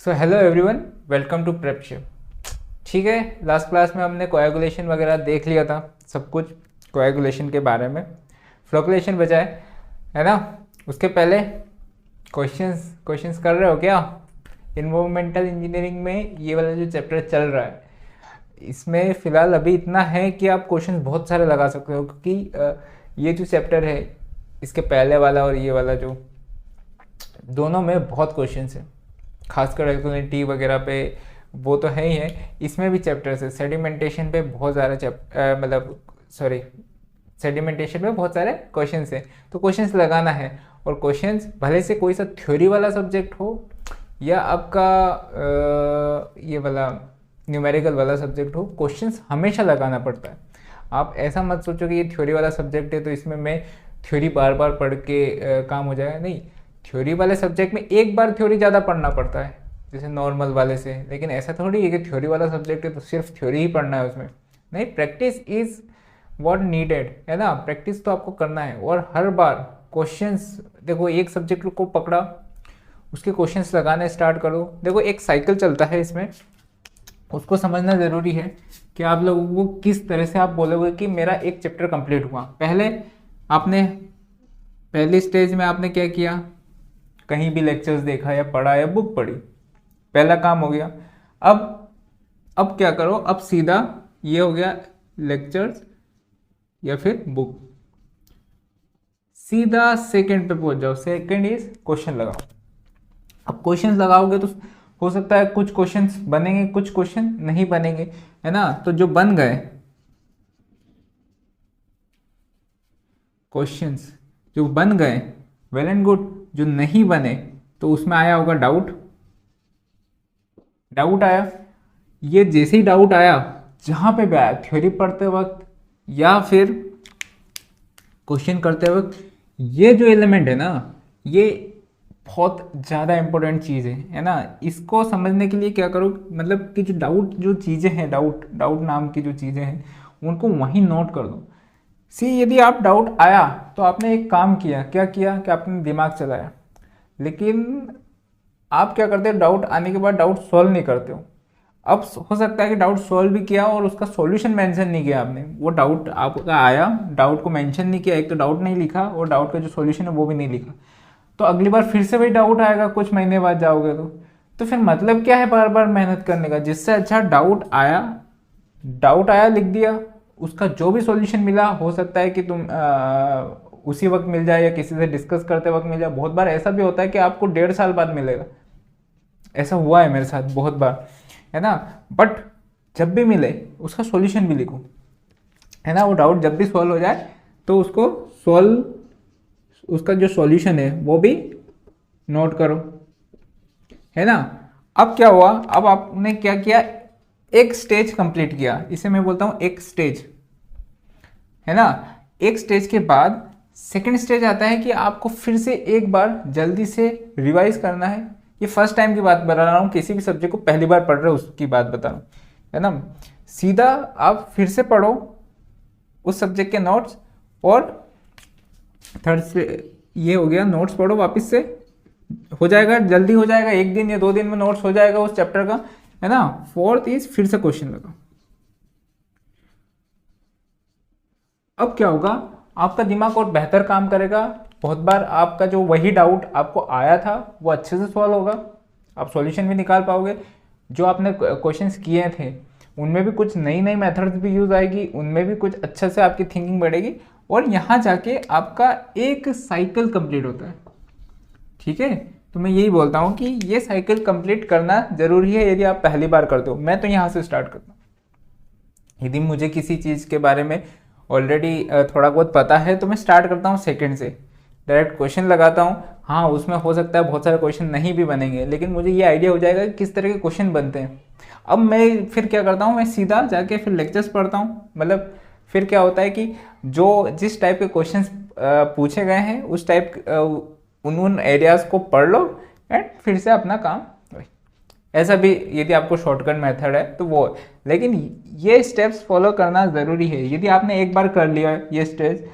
So hello everyone, welcome to Prepship. ठीक है, last class में हमने कोएगुलेशन वगैरह देख लिया था, सब कुछ कोएगुलेशन के बारे में। फ्लोकुलेशन बचा है ना। उसके पहले क्वेश्चंस क्वेश्चंस कर रहे हो क्या? इन्वायरमेंटल इंजीनियरिंग में ये वाला जो चैप्टर चल रहा है, इसमें फ़िलहाल अभी इतना है कि आप क्वेश्चंस बहुत सारे लगा सकते हो, क्योंकि ये जो चैप्टर है, इसके पहले वाला और ये वाला जो दोनों में बहुत क्वेश्चंस है, खासकर एल्कलिनिटी वगैरह पे वो तो है ही है। इसमें भी चैप्टर्स है। सेडिमेंटेशन पे बहुत सारे सेडिमेंटेशन पे बहुत सारे क्वेश्चंस हैं, तो क्वेश्चंस लगाना है। और क्वेश्चंस भले से कोई सा थ्योरी वाला सब्जेक्ट हो या आपका ये वाला न्यूमेरिकल वाला सब्जेक्ट हो, क्वेश्चंस हमेशा लगाना पड़ता है। आप ऐसा मत सोचो कि ये थ्योरी वाला सब्जेक्ट है तो इसमें मैं थ्योरी बार बार पढ़ के काम हो जाएगा। नहीं, थ्योरी वाले सब्जेक्ट में एक बार थ्योरी ज़्यादा पढ़ना पड़ता है जैसे नॉर्मल वाले से, लेकिन ऐसा थोड़ी है कि थ्योरी वाला सब्जेक्ट है तो सिर्फ थ्योरी ही पढ़ना है उसमें। नहीं, प्रैक्टिस इज़ व्हाट नीडेड है ना। प्रैक्टिस तो आपको करना है। और हर बार क्वेश्चंस देखो, एक सब्जेक्ट को पकड़ा, उसके क्वेश्चंस लगाने स्टार्ट करो। देखो, एक साइकिल चलता है इसमें, उसको समझना ज़रूरी है कि आप लोगों को किस तरह से आप बोलोगे कि मेरा एक चैप्टर कंप्लीट हुआ। पहली स्टेज में आपने क्या किया? कहीं भी लेक्चर्स देखा या पढ़ा या बुक पढ़ी, पहला काम हो गया। अब क्या करो? अब सीधा ये हो गया लेक्चर्स या फिर बुक, सीधा सेकंड पे पहुंच जाओ। सेकंड इज क्वेश्चन लगाओ। अब क्वेश्चंस लगाओगे तो हो सकता है कुछ क्वेश्चंस बनेंगे, कुछ क्वेश्चन नहीं बनेंगे, है ना। तो जो बन गए क्वेश्चंस, जो बन गए वेल एंड गुड। जो नहीं बने तो उसमें आया होगा डाउट आया। ये जैसे ही डाउट आया, जहां पे भी आया, थ्योरी पढ़ते वक्त या फिर क्वेश्चन करते वक्त, ये जो एलिमेंट है ना, ये बहुत ज़्यादा इंपॉर्टेंट चीज़ है ना। इसको समझने के लिए क्या करो, मतलब कि जो चीज़ें हैं, डाउट नाम की जो चीज़ें हैं, उनको वहीं नोट कर दो। यदि आप डाउट आया तो आपने एक काम किया, क्या किया कि आपने दिमाग चलाया, लेकिन आप क्या करते हो, डाउट आने के बाद डाउट सॉल्व नहीं करते हो। अब हो सकता है कि डाउट सॉल्व भी किया और उसका सॉल्यूशन मेंशन नहीं किया आपने। वो डाउट आपका आया, डाउट को मेंशन नहीं किया, एक तो डाउट नहीं लिखा और डाउट का जो सॉल्यूशन है वो भी नहीं लिखा। तो अगली बार फिर से वही डाउट आएगा, कुछ महीने बाद जाओगे तो फिर मतलब क्या है बार बार मेहनत करने का? जिससे अच्छा डाउट आया लिख दिया, उसका जो भी सॉल्यूशन मिला, हो सकता है कि तुम उसी वक्त मिल जाए या किसी से डिस्कस करते वक्त मिल जाए। बहुत बार ऐसा भी होता है कि आपको 1.5 साल बाद मिलेगा। ऐसा हुआ है मेरे साथ बहुत बार, है ना। बट जब भी मिले उसका सॉल्यूशन भी लिखो, है ना। वो डाउट जब भी सॉल्व हो जाए तो उसका जो सॉल्यूशन है वो भी नोट करो, है ना। अब क्या हुआ? अब आपने क्या किया? एक स्टेज कंप्लीट किया। इसे मैं बोलता हूं एक स्टेज, है ना। एक स्टेज के बाद सेकंड स्टेज आता है कि आपको फिर से एक बार जल्दी से रिवाइज करना है। ये फर्स्ट टाइम की बात बता रहा हूँ, किसी भी सब्जेक्ट को पहली बार पढ़ रहे हो उसकी बात बता रहा हूँ, है ना। सीधा आप फिर से पढ़ो उस सब्जेक्ट के नोट्स, और थर्ड से ये हो गया, नोट्स पढ़ो वापस से, हो जाएगा, जल्दी हो जाएगा, 1 दिन या 2 दिन में नोट्स हो जाएगा उस चैप्टर का, है ना। फोर्थ इज फिर से क्वेश्चन लगाओ। अब क्या होगा? आपका दिमाग और बेहतर काम करेगा। बहुत बार आपका जो वही डाउट आपको आया था वो अच्छे से सॉल्व होगा, आप सॉल्यूशन भी निकाल पाओगे। जो आपने क्वेश्चंस किए थे उनमें भी कुछ नई नई मेथड्स भी यूज आएगी, उनमें भी कुछ अच्छे से आपकी थिंकिंग बढ़ेगी, और यहाँ जाके आपका एक साइकिल कंप्लीट होता है। ठीक है, तो मैं यही बोलता हूँ कि ये साइकिल कंप्लीट करना जरूरी है यदि आप पहली बार करते हो। मैं तो यहाँ से स्टार्ट करता हूँ। यदि मुझे किसी चीज़ के बारे में ऑलरेडी थोड़ा बहुत पता है तो मैं स्टार्ट करता हूँ सेकंड से, डायरेक्ट क्वेश्चन लगाता हूँ। हाँ, उसमें हो सकता है बहुत सारे क्वेश्चन नहीं भी बनेंगे, लेकिन मुझे ये आइडिया हो जाएगा कि किस तरह के क्वेश्चन बनते हैं। अब मैं फिर क्या करता हूँ, मैं सीधा जाके फिर लेक्चर्स पढ़ता हूँ। मतलब फिर क्या होता है कि जिस टाइप के क्वेश्चंस पूछे गए हैं उस टाइप उन एरियाज को पढ़ लो एंड फिर से अपना काम। ऐसा भी यदि आपको शॉर्टकट मेथड है तो वो, लेकिन ये स्टेप्स फॉलो करना ज़रूरी है। यदि आपने एक बार कर लिया ये स्टेज,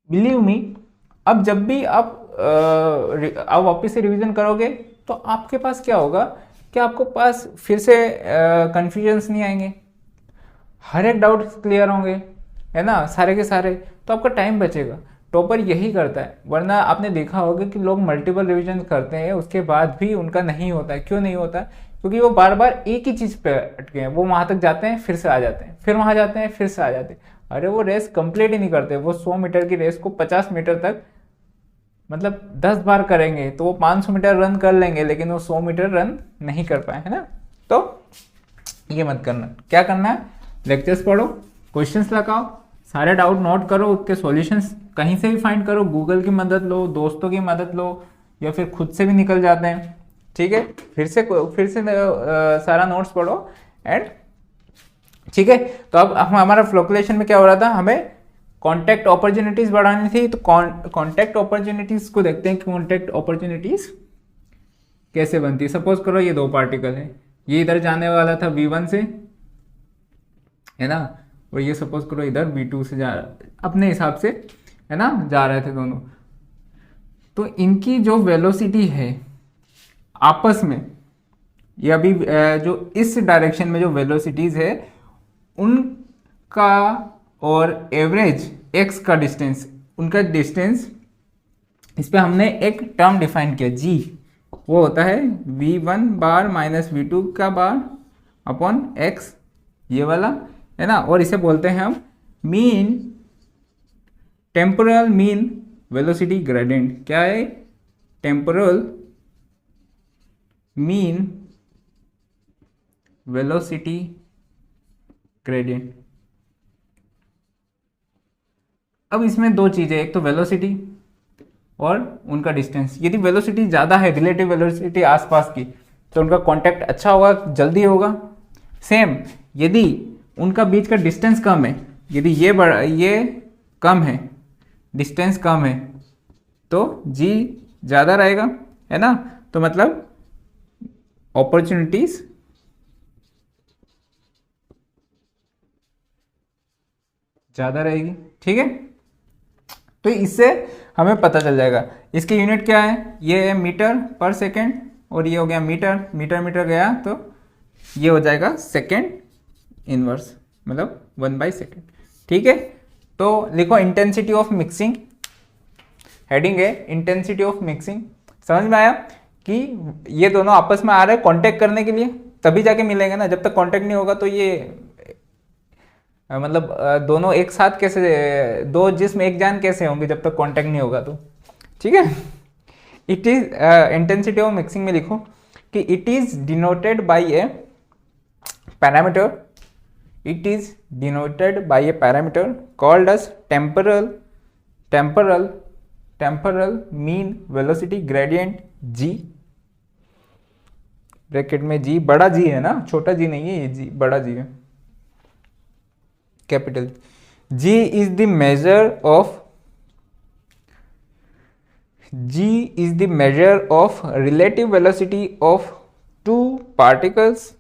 बिलीव मी, अब जब भी आप वापस से रिवीजन करोगे तो आपके पास क्या होगा कि आपको पास फिर से कन्फ्यूजन्स नहीं आएंगे, हर एक डाउट क्लियर होंगे, है ना, सारे के सारे। तो आपका टाइम बचेगा। टॉपर यही करता है, वरना आपने देखा होगा कि लोग मल्टीपल रिवीजन करते हैं उसके बाद भी उनका नहीं होता है। क्यों नहीं होता? क्योंकि वो बार बार एक ही चीज़ पे अटके हैं। वो वहाँ तक जाते हैं, फिर से आ जाते हैं, फिर वहाँ जाते हैं, फिर से आ जाते हैं। अरे वो रेस कंप्लीट ही नहीं करते। वो 100 मीटर की रेस को 50 मीटर तक मतलब 10 बार करेंगे तो वो 500 मीटर रन कर लेंगे, लेकिन वो 100 मीटर रन नहीं कर पाए, है ना। तो ये मत करना। क्या करना है? लेक्चर्स पढ़ो, क्वेश्चंस लगाओ, सारे डाउट नोट करो, उसके सॉल्यूशंस कहीं से भी फाइंड करो, गूगल की मदद लो, दोस्तों की मदद लो, या फिर खुद से भी निकल जाते हैं। ठीक है, फिर से सारा नोट्स पढ़ो एंड ठीक है। तो अब हमारा फ्लोकुलेशन में क्या हो रहा था, हमें कॉन्टैक्ट अपॉर्चुनिटीज बढ़ानी थी। तो कॉन्टैक्ट अपॉर्चुनिटीज को देखते हैं कि कॉन्टैक्ट अपॉर्चुनिटीज कैसे बनती है। सपोज करो ये दो पार्टिकल है, ये इधर जाने वाला था V1 से, है ना, और ये सपोज करो इधर V2 से जा अपने हिसाब से, है ना, जा रहे थे दोनों। तो इनकी जो वेलोसिटी है आपस में, ये अभी जो इस डायरेक्शन में जो वेलोसिटीज है उनका और एवरेज x का डिस्टेंस, उनका डिस्टेंस, इस पे हमने एक टर्म डिफाइन किया g, वो होता है v1 बार माइनस v2 का बार अपॉन x, ये वाला, है ना। और इसे बोलते हैं हम mean, temporal mean velocity gradient. क्या है? Temporal mean velocity gradient. अब इसमें दो चीजें, एक तो वेलोसिटी और उनका डिस्टेंस। यदि वेलोसिटी ज़्यादा है, रिलेटिव वेलोसिटी आसपास की, तो उनका कांटेक्ट अच्छा होगा, जल्दी होगा। सेम यदि उनका बीच का डिस्टेंस कम है, यदि ये कम है, डिस्टेंस कम है, तो जी ज़्यादा रहेगा, है ना। तो मतलब अपॉर्चुनिटीज ज़्यादा रहेगी। ठीक है, तो इससे हमें पता चल जाएगा। इसकी यूनिट क्या है? ये है मीटर पर सेकेंड, और ये हो गया मीटर, मीटर मीटर गया तो ये हो जाएगा सेकेंड इनवर्स, मतलब 1/सेकेंड। ठीक है, तो लिखो इंटेंसिटी ऑफ मिक्सिंग, हेडिंग है इंटेंसिटी ऑफ मिक्सिंग। समझ में आया कि ये दोनों आपस में आ रहे हैं कांटेक्ट करने के लिए, तभी जाके मिलेंगे ना। जब तक कांटेक्ट नहीं होगा तो ये मतलब दोनों एक साथ कैसे, दो जिस्म एक जान कैसे होंगे जब तक कांटेक्ट नहीं होगा तो। ठीक है, it is intensity of mixing में लिखो कि it is denoted by a parameter, it is denoted by a parameter called as temporal mean velocity gradient G. Bracket में जी, बड़ा जी है ना, छोटा जी नहीं है, ये जी बड़ा जी है, capital. G is the measure of relative velocity of two particles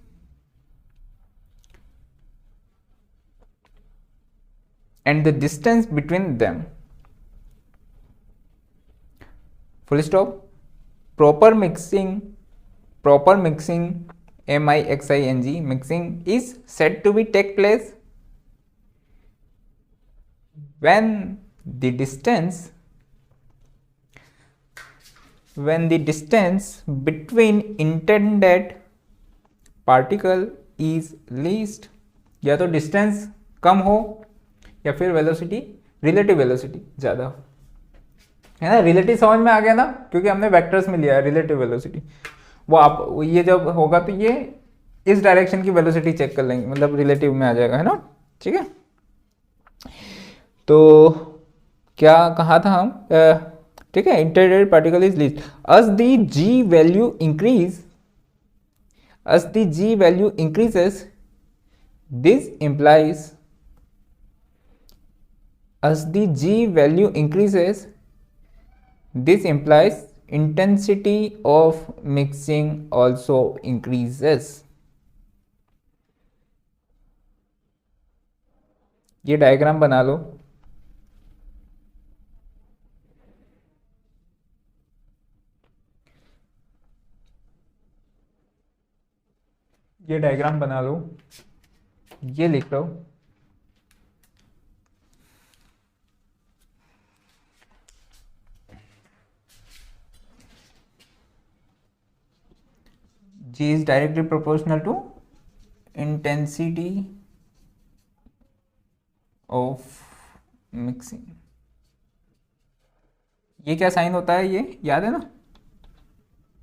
and the distance between them. Full stop. Proper mixing, mixing is said to be take place when the distance between intended particle is least। या तो distance कम हो या फिर velocity, relative velocity ज़्यादा हो, है ना। Relative समझ में आ गया ना, क्योंकि हमने वेक्टर्स में लिया है रिलेटिव वेलोसिटी। वो आप ये जब होगा तो ये इस डायरेक्शन की वेलोसिटी चेक कर लेंगे, मतलब रिलेटिव में आ जाएगा, है ना। ठीक है, तो क्या कहा था हम? ठीक है, intended particle is least as the g value increases, this implies intensity of mixing also increases। ये डायग्राम बना लो। ये डायग्राम बना लो, ये लिख लो। G is directly proportional to intensity of mixing। ये क्या साइन होता है, ये याद है ना,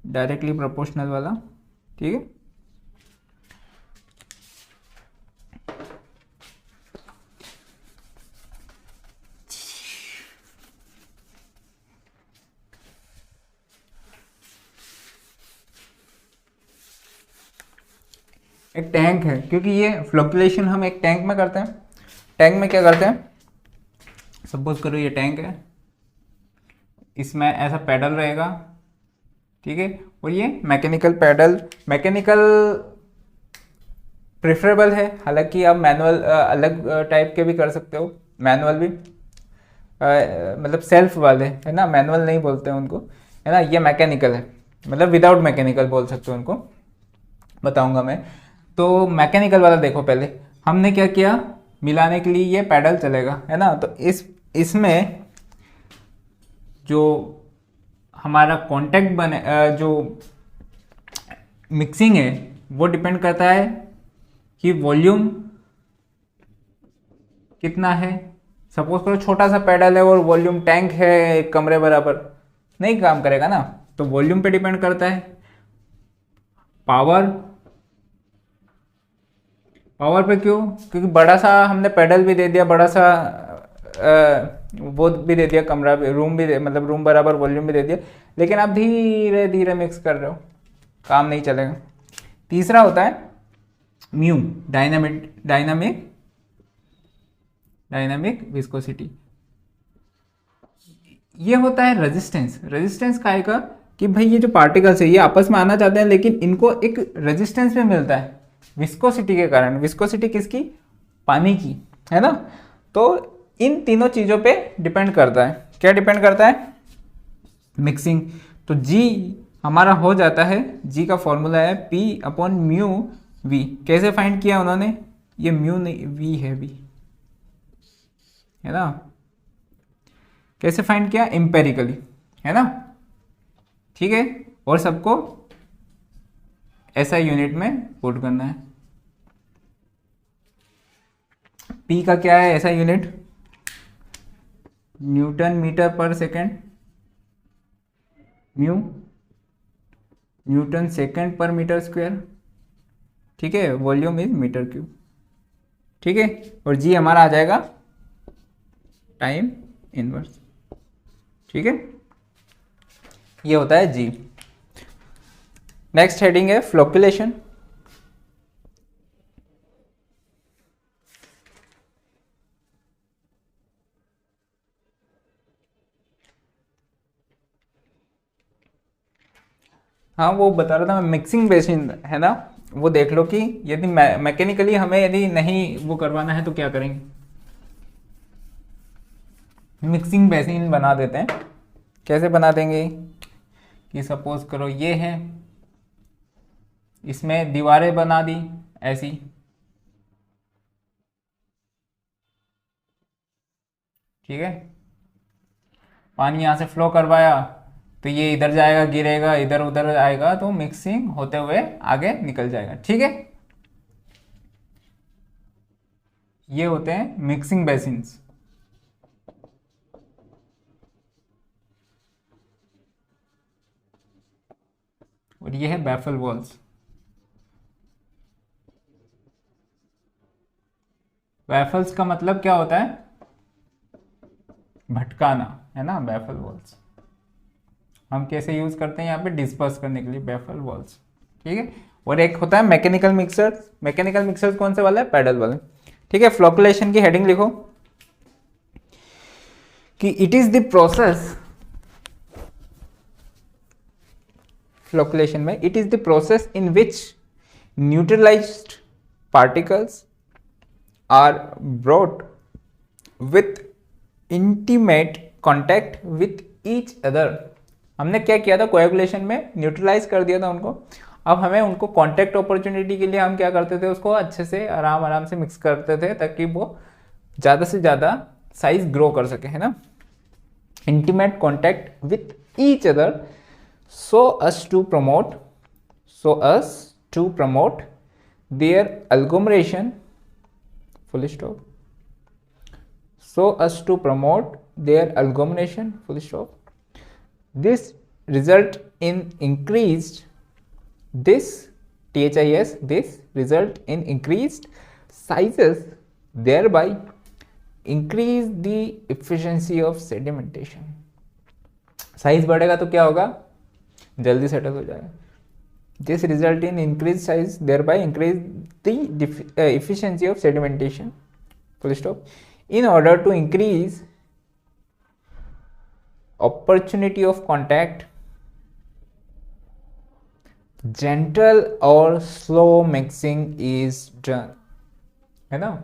डायरेक्टली प्रोपोर्शनल वाला, ठीक है। एक टैंक है, क्योंकि ये फ्लक्चुएशन हम एक टैंक में करते हैं। टैंक में क्या करते हैं, सपोज करो ये टैंक है, इसमें ऐसा पैडल रहेगा, ठीक है, और ये मैकेनिकल पैडल, मैकेनिकल प्रेफरेबल है, हालांकि आप मैनुअल अलग टाइप के भी कर सकते हो, मैनुअल भी मतलब सेल्फ वाले है ना, मैनुअल नहीं बोलते हैं उनको, है ना। ये मैकेनिकल है, मतलब विदाउट मैकेनिकल बोल सकते हो उनको, बताऊंगा मैं। तो मैकेनिकल वाला देखो, पहले हमने क्या किया, मिलाने के लिए ये पैडल चलेगा, है ना। तो इसमें जो हमारा कांटेक्ट बने, जो मिक्सिंग है वो डिपेंड करता है कि वॉल्यूम कितना है। सपोज करो छोटा सा पैडल है और वॉल्यूम टैंक है एक कमरे बराबर, नहीं काम करेगा ना। तो वॉल्यूम पे डिपेंड करता है। पावर पे क्यों, क्योंकि बड़ा सा हमने पैडल भी दे दिया, बड़ा सा वो भी दे दिया, कमरा भी, रूम भी मतलब रूम बराबर वॉल्यूम भी दे दिया, लेकिन आप धीरे धीरे मिक्स कर रहे हो, काम नहीं चलेगा। तीसरा होता है म्यू, डायनामिक विस्कोसिटी। ये होता है रेजिस्टेंस काहे का, कि भाई ये जो पार्टिकल्स है ये आपस में आना चाहते हैं, लेकिन इनको एक रेजिस्टेंस में मिलता है विस्कोसिटी के कारण। विस्कोसिटी किसकी, पानी की, है ना। तो इन तीनों चीजों पे डिपेंड करता है, क्या डिपेंड करता है, मिक्सिंग। तो जी हमारा हो जाता है, जी का फॉर्मूला है P/μV। कैसे फाइंड किया उन्होंने, ये म्यू नहीं, वी है, वी है ना। कैसे फाइंड किया, एम्पेरिकली, है ना, ठीक है। और सबको ऐसा यूनिट में पुट करना है। P का क्या है ऐसा यूनिट, न्यूटन मीटर पर सेकेंड, म्यू न्यूटन सेकेंड पर मीटर स्क्वायर, ठीक है। वॉल्यूम इज मीटर क्यूब, ठीक है। और जी हमारा आ जाएगा टाइम इनवर्स, ठीक है। ये होता है जी। नेक्स्ट हेडिंग है फ्लोकुलेशन। हाँ वो बता रहा था मैं, मिक्सिंग बेसिन है ना, वो देख लो कि यदि मैकेनिकली हमें यदि नहीं वो करवाना है तो क्या करेंगे, मिक्सिंग बेसिन बना देते हैं। कैसे बना देंगे कि सपोज करो ये है, इसमें दीवारें बना दी ऐसी, ठीक है। पानी यहाँ से फ्लो करवाया तो ये इधर जाएगा, गिरेगा, इधर उधर आएगा, तो मिक्सिंग होते हुए आगे निकल जाएगा, ठीक है। ये होते हैं मिक्सिंग बेसिन्स। और ये है बैफल वॉल्स। बैफल्स का मतलब क्या होता है, भटकाना, है ना, बैफल वॉल्स। हम कैसे यूज करते हैं यहाँ पे, डिस्पर्स करने के लिए, बैफल वॉल्स, ठीक है। और एक होता है मैकेनिकल मिक्सर। मैकेनिकल मिक्सर कौन से वाला है, पैडल वाले, ठीक है। फ्लोकुलेशन की हेडिंग लिखो कि it is the process, flocculation में it is the process in which neutralized particles are brought with intimate contact with each other. हमने क्या किया था, कोएगुलेशन में न्यूट्रलाइज कर दिया था उनको, अब हमें उनको कॉन्टैक्ट अपॉर्चुनिटी के लिए हम क्या करते थे, उसको अच्छे से आराम आराम से मिक्स करते थे ताकि वो ज़्यादा से ज़्यादा साइज ग्रो कर सके, है ना। Intimate contact with each other so as to promote their agglomeration, full stop, so as to promote their agglomeration, full stop. This result in increased this result in increased sizes, thereby increase the efficiency of sedimentation. Size बढ़ेगा तो क्या होगा, जल्दी settle हो जाएगा. This result in increase size, thereby increase the efficiency of sedimentation, full stop. In order to increase opportunity of contact, gentle और slow mixing is done, है ना.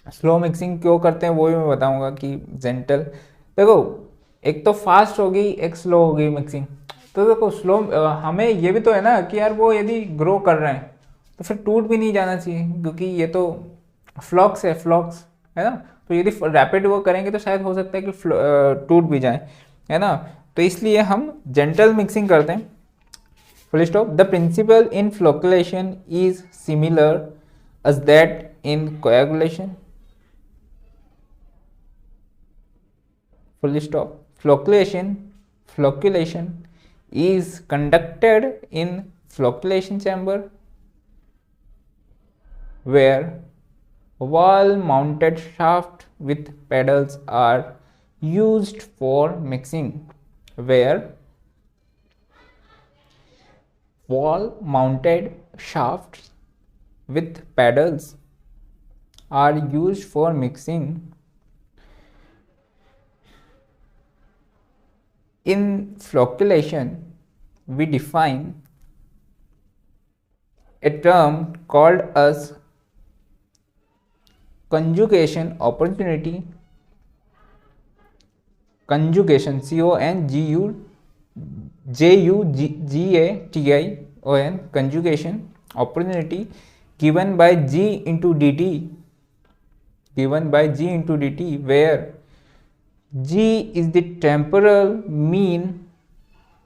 स्लो मिक्सिंग क्यों करते हैं वो भी मैं बताऊंगा कि जेंटल, देखो एक तो फास्ट होगी एक स्लो होगी मिक्सिंग. तो देखो स्लो, हमें ये भी तो है ना कि यार वो यदि ग्रो कर रहे हैं तो फिर टूट भी नहीं जाना चाहिए, क्योंकि ये तो फ्लॉक्स है ना. तो यदि रैपिड वो करेंगे तो शायद हो सकता है कि टूट भी जाए, है ना. तो इसलिए हम जेंटल मिक्सिंग करते हैं, full stop. The principle in flocculation is similar as that in coagulation, full stop. Flocculation is conducted in flocculation chamber where wall mounted shaft with pedals are used for mixing, where wall mounted shafts with pedals are used for mixing. In flocculation, we define a term called as conjugation opportunity. Conjugation, CONJUGATION, conjugation opportunity given by G into dt, where G is the temporal mean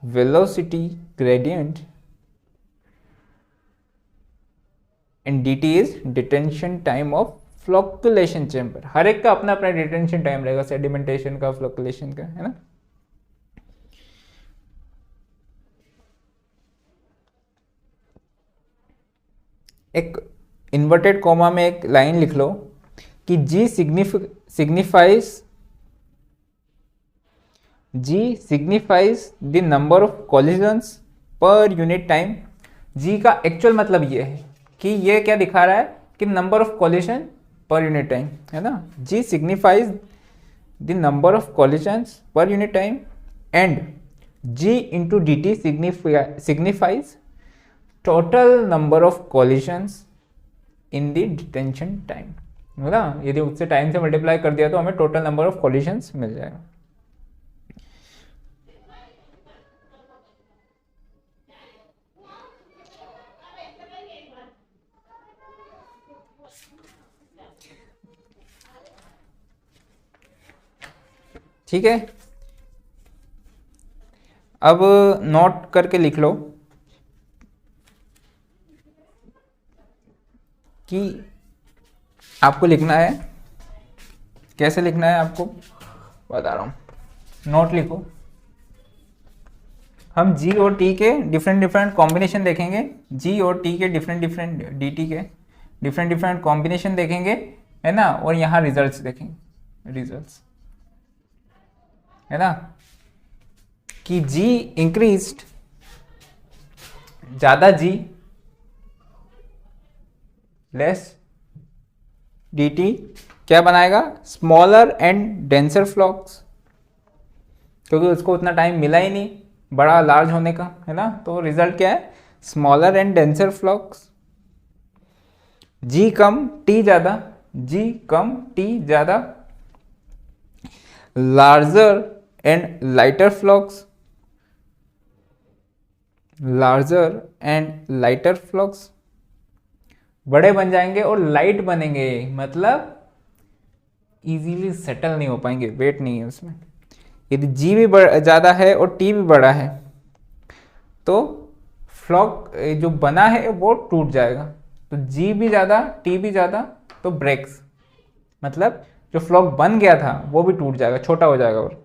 velocity gradient and dt is detention time of flocculation chamber. हर एक का अपना अपना detention time रहेगा, sedimentation का, flocculation का, है ना. एक इन्वर्टेड कॉमा में एक लाइन लिख लो कि G signifies the number of collisions per unit time. G का एक्चुअल मतलब ये है कि ये क्या दिखा रहा है कि number of coalition per unit time, है ना. G signifies the number of collisions per unit time and G into dt signifies total number of collisions in the detention time, है ना. यदि उससे टाइम से मल्टीप्लाई कर दिया तो हमें टोटल नंबर ऑफ कॉलिशंस मिल जाएगा. ठीक है. अब नोट करके लिख लो कि आपको लिखना है, कैसे लिखना है आपको बता रहा हूं. नोट लिखो. हम G और T के डिफरेंट कॉम्बिनेशन देखेंगे, G और T के डिफरेंट DT के डिफरेंट कॉम्बिनेशन देखेंगे, है ना. और यहाँ रिजल्ट्स देखेंगे, रिजल्ट्स, है ना, कि G इंक्रीज्ड, ज्यादा G लेस dt क्या बनाएगा, स्मॉलर एंड डेंसर फ्लॉक्स, क्योंकि उसको उतना टाइम मिला ही नहीं बड़ा लार्ज होने का, है ना. तो रिजल्ट क्या है, smaller and denser flocs. G कम T ज्यादा, larger and lighter flocs, larger and lighter flux, बड़े बन जाएंगे और लाइट बनेंगे, मतलब इजीली सेटल नहीं हो पाएंगे, वेट नहीं है उसमें। यदि जी भी ज़्यादा है और टी भी बड़ा है तो फ्लॉक जो बना है वो टूट जाएगा। तो जी भी ज़्यादा टी भी ज़्यादा तो ब्रेक्स, मतलब जो फ्लॉक बन गया था वो भी टूट जाएगा, छोटा हो जाएगा। और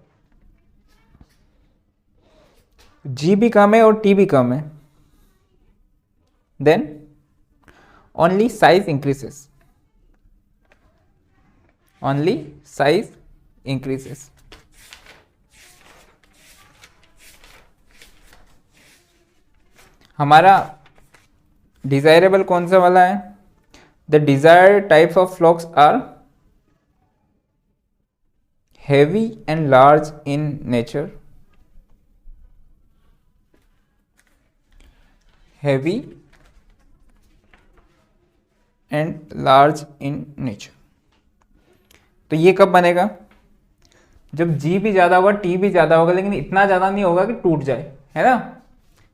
जी भी कम है और टी भी कम है, then only size increases, only size increases. हमारा डिजायरेबल कौन सा वाला है? The desired types of flocs are heavy and large in nature, heavy and large in nature। तो ये कब बनेगा? जब जी भी ज़्यादा होगा टी भी ज़्यादा होगा, लेकिन इतना ज़्यादा नहीं होगा कि टूट जाए, है ना।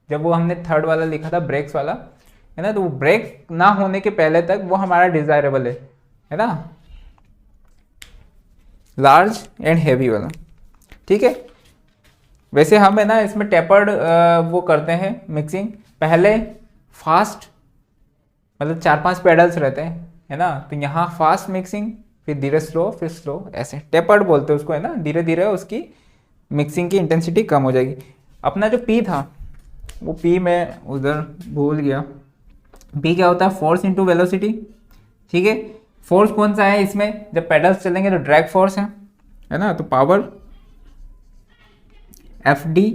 जब वो हमने थर्ड वाला लिखा था ब्रेक्स वाला, है ना, तो वो ब्रेक ना होने के पहले तक वो हमारा डिजायरेबल है ना, लार्ज एंड हैवी वाला। ठीक है, वैसे हम है ना इसमें टेपर्ड वो करते हैं मिक्सिंग, पहले फास्ट, मतलब 4-5 पेडल्स रहते हैं, है ना, तो यहाँ फास्ट मिक्सिंग, फिर धीरे स्लो, फिर स्लो, ऐसे टेपर्ड बोलते हैं उसको, है ना। धीरे धीरे उसकी मिक्सिंग की इंटेंसिटी कम हो जाएगी। अपना जो पी था वो पी मैं उधर भूल गया। पी क्या होता है? Force into velocity. ठीक है, फोर्स कौन सा है इसमें? जब पेडल्स चलेंगे तो ड्रैग फोर्स है ना, तो power F D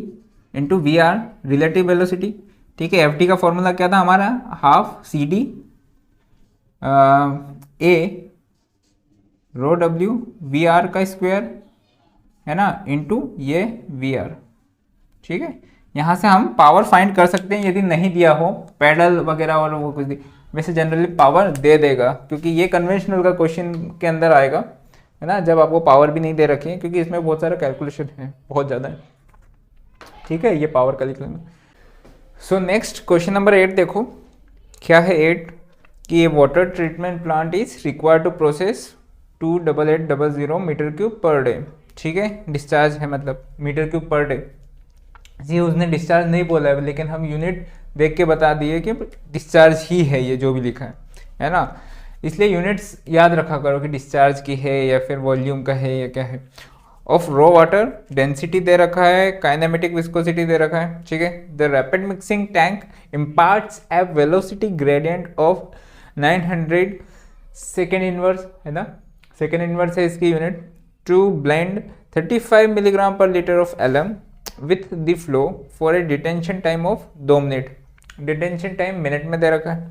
into V R, relative velocity. ठीक है, एफ डी का फॉर्मूला क्या था हमारा? Half C D A rho W V R का स्क्वायर, है ना, इंटू ये वी आर। ठीक है, यहाँ से हम पावर फाइंड कर सकते हैं यदि नहीं दिया हो पैडल वगैरह और वो कुछ। वैसे जनरली पावर दे देगा, क्योंकि ये कन्वेंशनल का क्वेश्चन के अंदर आएगा, है ना, जब आपको पावर भी नहीं दे रखी है, क्योंकि इसमें बहुत सारा कैलकुलेशन है, बहुत ज़्यादा है। ठीक है, ये पावर का लिख लेना। सो नेक्स्ट क्वेश्चन नंबर 8 देखो, क्या है 8 कि ये water treatment plant is required to process 28800 metre cube per day. ठीक है, डिस्चार्ज है मतलब मीटर क्यूब पर डे। जी उसने डिस्चार्ज नहीं बोला है, लेकिन हम यूनिट देख के बता दिए कि डिस्चार्ज ही है ये जो भी लिखा है ना। इसलिए यूनिट्स याद रखा करो कि डिस्चार्ज की है या फिर वॉल्यूम का है या क्या है। ऑफ रो वाटर डेंसिटी दे रखा है, काइनेमेटिक विस्कोसिटी दे रखा है। ठीक है, the rapid mixing tank imparts a velocity gradient of 900 second inverse, है ना, सेकेंड इनवर्स है इसकी unit, to blend 35 milligram per litre of alum with the flow for a detention time of 2 minute. Detention time minute में दे रखा है,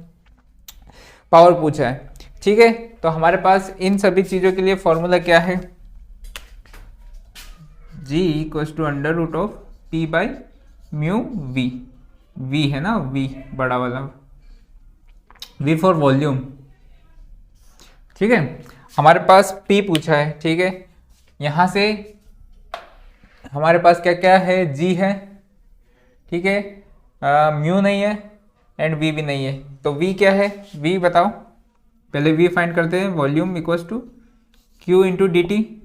power पूछा है। ठीक है, तो हमारे पास इन सभी चीजों के लिए फॉर्मूला क्या है? G equals to under root of P by mu V। V है ना, V बड़ा वाला, V फॉर वॉल्यूम। ठीक है, हमारे पास P पूछा है। ठीक है, यहां से हमारे पास क्या क्या है? G है, ठीक है, म्यू नहीं है एंड V भी नहीं है, तो V क्या है? V बताओ, पहले V फाइंड करते हैं। Volume equals to Q into D T.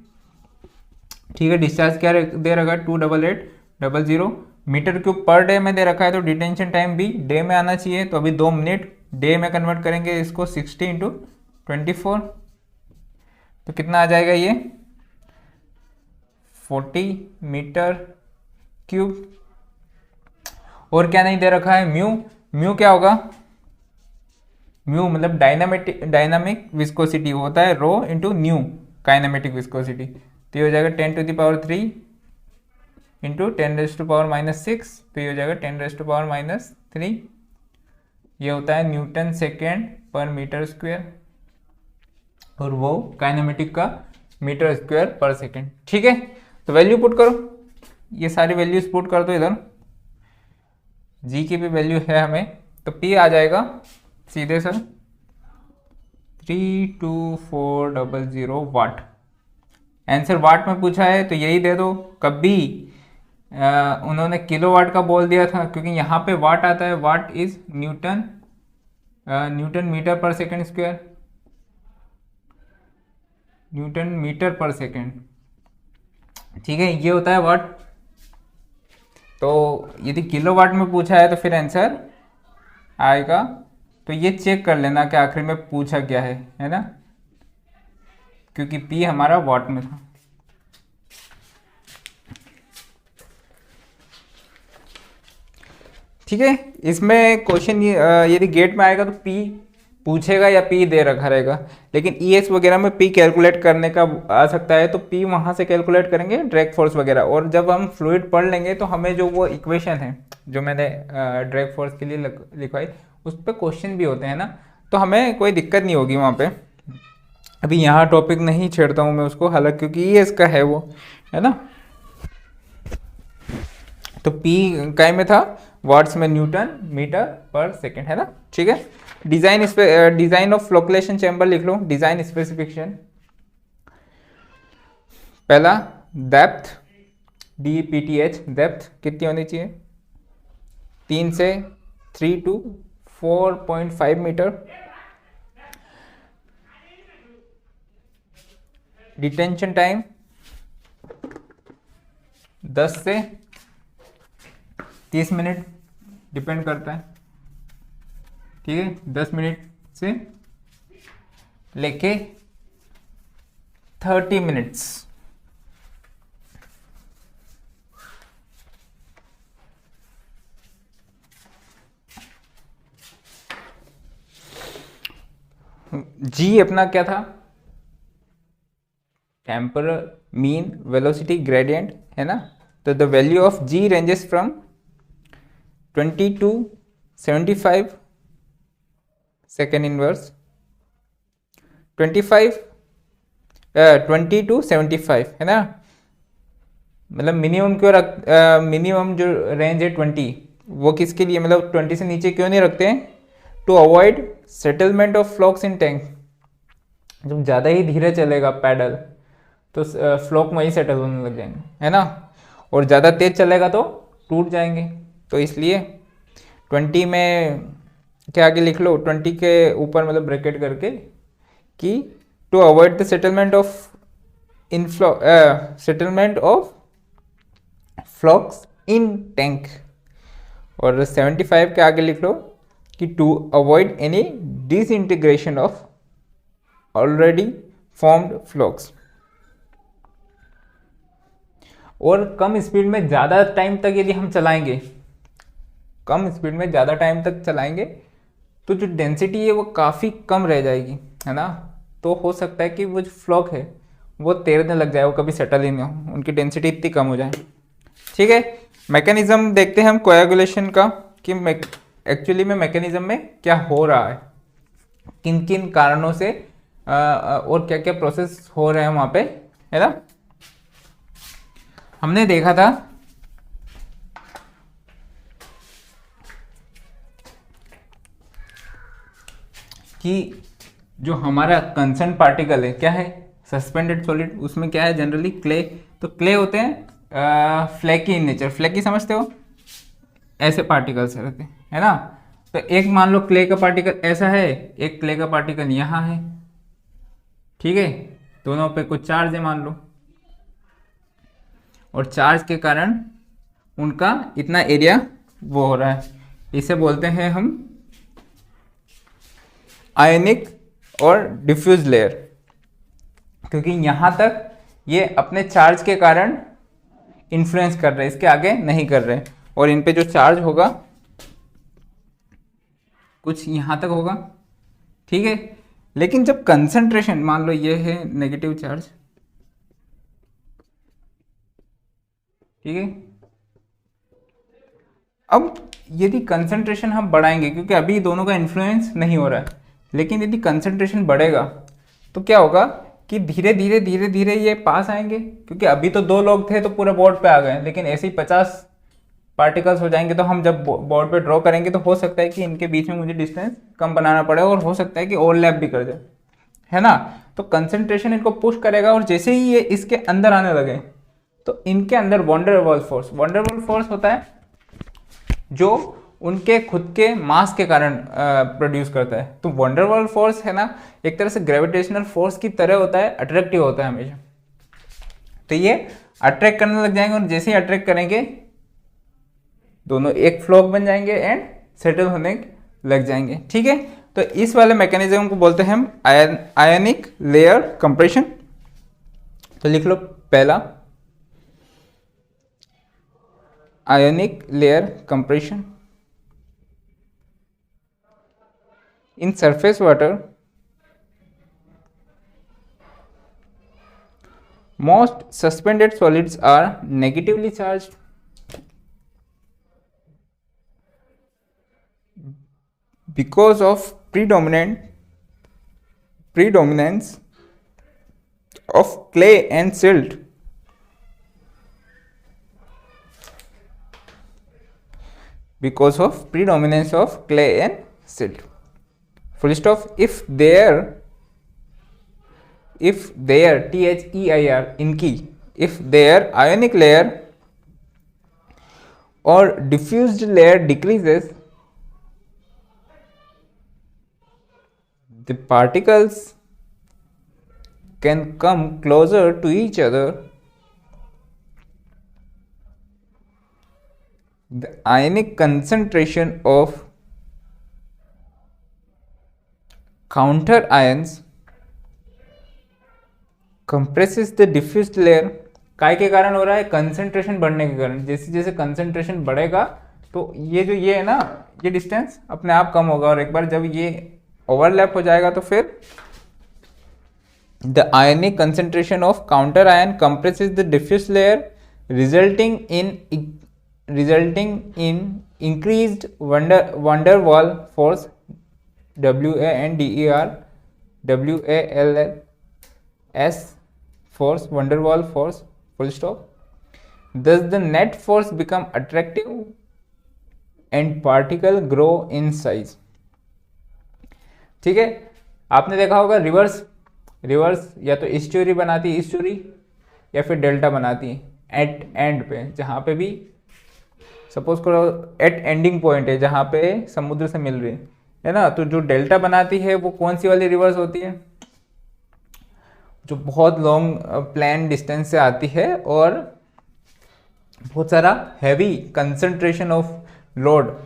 ठीक है, डिस्चार्ज क्या दे रखा है? 28800 मीटर क्यूब पर डे में दे रखा है, तो डिटेंशन टाइम भी डे में आना चाहिए, तो अभी 2 मिनट डे में कन्वर्ट करेंगे इसको 60 इंटू 24, तो कितना आ जाएगा ये? 40 मीटर क्यूब। और क्या नहीं दे रखा है? म्यू। म्यू क्या होगा? म्यू मतलब डायनामिक विस्कोसिटी होता है, rho into nu kinematic viscosity, तो ये हो जाएगा 10 to the power 3 into 10 raise to power -6, तो ये हो जाएगा 10 रेज़ टू पावर -3। ये होता है न्यूटन सेकेंड पर मीटर स्क्वायर, और वो काइनेमेटिक का मीटर स्क्वायर पर सेकेंड। ठीक है, तो वैल्यू पुट करो, ये सारी वैल्यूज पुट कर दो इधर। जी की भी वैल्यू है हमें, तो पी आ जाएगा सीधे सर 32400 वाट। आंसर वाट में पूछा है तो यही दे दो। कभी उन्होंने किलोवाट का बोल दिया था, क्योंकि यहाँ पे वाट आता है, watt is newton, newton metre per second square, newton metre per second, ठीक है, ये होता है वाट। तो यदि किलोवाट में पूछा है तो फिर आंसर आएगा। तो ये चेक कर लेना कि आखिर में पूछा क्या है ना, क्योंकि पी हमारा वाट में था। ठीक है, इसमें क्वेश्चन यदि गेट में आएगा तो पी पूछेगा या पी दे रखा रहेगा, लेकिन ईएस वगैरह में पी कैलकुलेट करने का आ सकता है, तो पी वहाँ से कैलकुलेट करेंगे ड्रैग फोर्स वगैरह। और जब हम फ्लूइड पढ़ लेंगे तो हमें जो वो इक्वेशन है जो मैंने ड्रैग फोर्स के लिए लिखवाई, उस पर क्वेश्चन भी होते हैं ना, तो हमें कोई दिक्कत नहीं होगी वहाँ पे। अभी यहाँ टॉपिक नहीं छेड़ता हूँ मैं उसको, हालांकि क्योंकि ईएस का है वो, है ना। तो पी काय में था, वाट्स में, न्यूटन मीटर पर सेकेंड, है ना। ठीक है, डिजाइन ऑफ फ्लोकुलेशन चैम्बर लिख लो, डिजाइन स्पेसिफिकेशन। पहला डेप्थ, DPTH, डेप्थ कितनी होनी चाहिए, 3 से 3 to 4.5 मीटर। डिटेंशन टाइम 10 से 30 मिनट, डिपेंड करता है, ठीक है, 10 मिनट से लेके 30 मिनट्स। जी अपना क्या था, टेम्परल मीन वेलोसिटी ग्रेडियंट, है ना। तो the value of G ranges from 20 to 75 second inverse, 20 to 75, है ना। मतलब मिनिमम क्यों मिनिमम जो रेंज है 20, वो किसके लिए, मतलब 20 से नीचे क्यों नहीं रखते हैं, to avoid settlement of flocs in tank. जब ज़्यादा ही धीरे चलेगा पैडल तो फ्लॉक वहीं सेटल होने लग जाएंगे, है ना, और ज़्यादा तेज चलेगा तो टूट जाएंगे। तो इसलिए 20 में के आगे लिख लो, 20 के ऊपर मतलब ब्रैकेट करके, कि to avoid the settlement of settlement of flocs in tank. और 75 के आगे लिख लो कि to avoid any disintegration of already formed flocs. और कम स्पीड में ज़्यादा टाइम तक यदि हम चलाएंगे, कम स्पीड में ज़्यादा टाइम तक चलाएंगे तो जो डेंसिटी है वो काफ़ी कम रह जाएगी, है ना। तो हो सकता है कि वो जो फ्लॉक है वो तैरने लग जाए, वो कभी सेटल ही नहीं हो, उनकी डेंसिटी इतनी कम हो जाए। ठीक है, मैकेनिज्म देखते हैं हम कोएगुलेशन का, कि एक्चुअली में मैकेनिज्म में क्या हो रहा है, किन किन कारणों से और क्या क्या प्रोसेस हो रहे हैं वहाँ पे, है ना। हमने देखा था कि जो हमारा कंसर्न पार्टिकल है क्या है, सस्पेंडेड सॉलिड, उसमें क्या है जनरली क्ले। तो क्ले होते हैं फ्लैकी इन नेचर, फ्लैकी समझते हो, ऐसे पार्टिकल्स रहते हैं, है ना। तो एक मान लो क्ले का पार्टिकल ऐसा है, एक क्ले का पार्टिकल यहाँ है, ठीक है, दोनों पे कुछ चार्ज है मान लो, और चार्ज के कारण उनका इतना एरिया वो हो रहा है, इसे बोलते हैं हम आयनिक और डिफ्यूज लेयर। क्योंकि यहाँ तक ये अपने चार्ज के कारण इन्फ्लुएंस कर रहे हैं, इसके आगे नहीं कर रहे, और इन पे जो चार्ज होगा कुछ यहाँ तक होगा, ठीक है। लेकिन जब कंसंट्रेशन, मान लो ये है नेगेटिव चार्ज, ठीक है, अब यदि कंसंट्रेशन हम बढ़ाएंगे, क्योंकि अभी दोनों का इन्फ्लुएंस नहीं हो रहा है, लेकिन यदि कंसंट्रेशन बढ़ेगा तो क्या होगा कि धीरे धीरे धीरे धीरे ये पास आएंगे, क्योंकि अभी तो 2 लोग थे तो पूरे बोर्ड पे आ गए, लेकिन ऐसे ही 50 पार्टिकल्स हो जाएंगे, तो हम जब बोर्ड पे ड्रॉ करेंगे तो हो सकता है कि इनके बीच में मुझे डिस्टेंस कम बनाना पड़े, और हो सकता है कि ओवरलैप भी कर जाए, है ना। तो कंसंट्रेशन इनको पुश करेगा, और जैसे ही ये इसके अंदर आने लगे तो इनके अंदर वंडरवॉल फोर्स होता है जो उनके खुद के मास के कारण प्रोड्यूस करता है। तो वंडरवॉल फोर्स है ना, एक तरह से ग्रेविटेशनल फोर्स की तरह होता है, अट्रैक्टिव होता है हमेशा। तो ये अट्रैक्ट करने लग जाएंगे और जैसे ही अट्रैक्ट करेंगे दोनों एक फ्लॉक बन जाएंगे एंड सेटल होने लग जाएंगे। ठीक है, तो इस वाले मैकेनिज्म को बोलते हैं हम आयनिक लेयर कंप्रेशन। तो लिख लो पहला, ionic layer compression in surface water. Most suspended solids are negatively charged because of predominance of clay and silt. Because of predominance of clay and silt. Full stop. If their THEIR इनकी if their ionic layer or diffused layer decreases, the particles can come closer to each other. The ionic concentration of counter ions compresses the diffused layer। काय के कारण हो रहा है? Concentration बढ़ने के कारण। जैसे जैसे कंसंट्रेशन बढ़ेगा तो ये जो ये है ना, ये डिस्टेंस अपने आप कम होगा और एक बार जब ये ओवरलैप हो जाएगा तो फिर the ionic concentration of counter ion compresses the diffuse layer resulting in increased van der Waals force WANDER force, van der Waals force, full stop. Thus the net force become attractive and particle grow in size। ठीक है, आपने देखा होगा reverse या तो ईस्टुअरी बनाती है, ईस्टुअरी या फिर डेल्टा बनाती है एट एंड पे, जहाँ पे भी सपोज करो एट एंडिंग पॉइंट है जहाँ पे समुद्र से मिल रही है ना, तो जो डेल्टा बनाती है वो कौन सी वाली रिवर्स होती है? जो बहुत लॉन्ग प्लान डिस्टेंस से आती है और बहुत सारा हैवी कंसंट्रेशन ऑफ लोड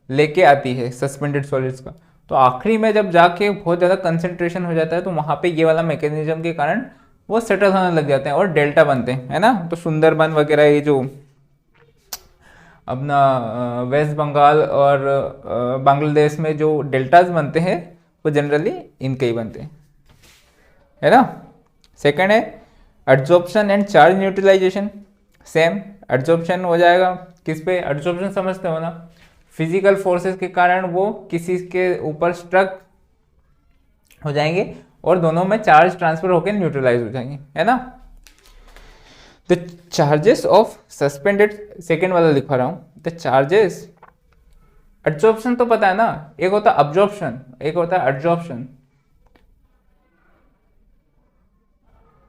लेके आती है सस्पेंडेड सॉलिड्स का। तो आखिरी में जब जाके बहुत ज़्यादा कंसंट्रेशन हो जाता है तो वहाँ पे ये वाला मैकेनिज्म के कारण वो सेटल होने लग जाते हैं और डेल्टा बनते हैं, है ना। तो सुंदरबन वगैरह ये जो अपना वेस्ट बंगाल और बांग्लादेश में जो डेल्टाज बनते हैं वो जनरली इनके ही बनते हैं, है ना। सेकंड है adsorption and charge neutralization. Same adsorption हो जाएगा किस पे? एड्जॉर्प्शन समझते हो ना, फिजिकल फोर्सेस के कारण वो किसी के ऊपर स्ट्रक हो जाएंगे और दोनों में चार्ज ट्रांसफर होकर न्यूट्रलाइज हो जाएंगे, है ना। The charges of suspended, second वाला लिखवा रहा हूं, द चार्जेस। एड्जॉर्प्शन तो पता है ना, एक होता है अब्जॉर्प्शन, एक होता है एड्जॉर्प्शन।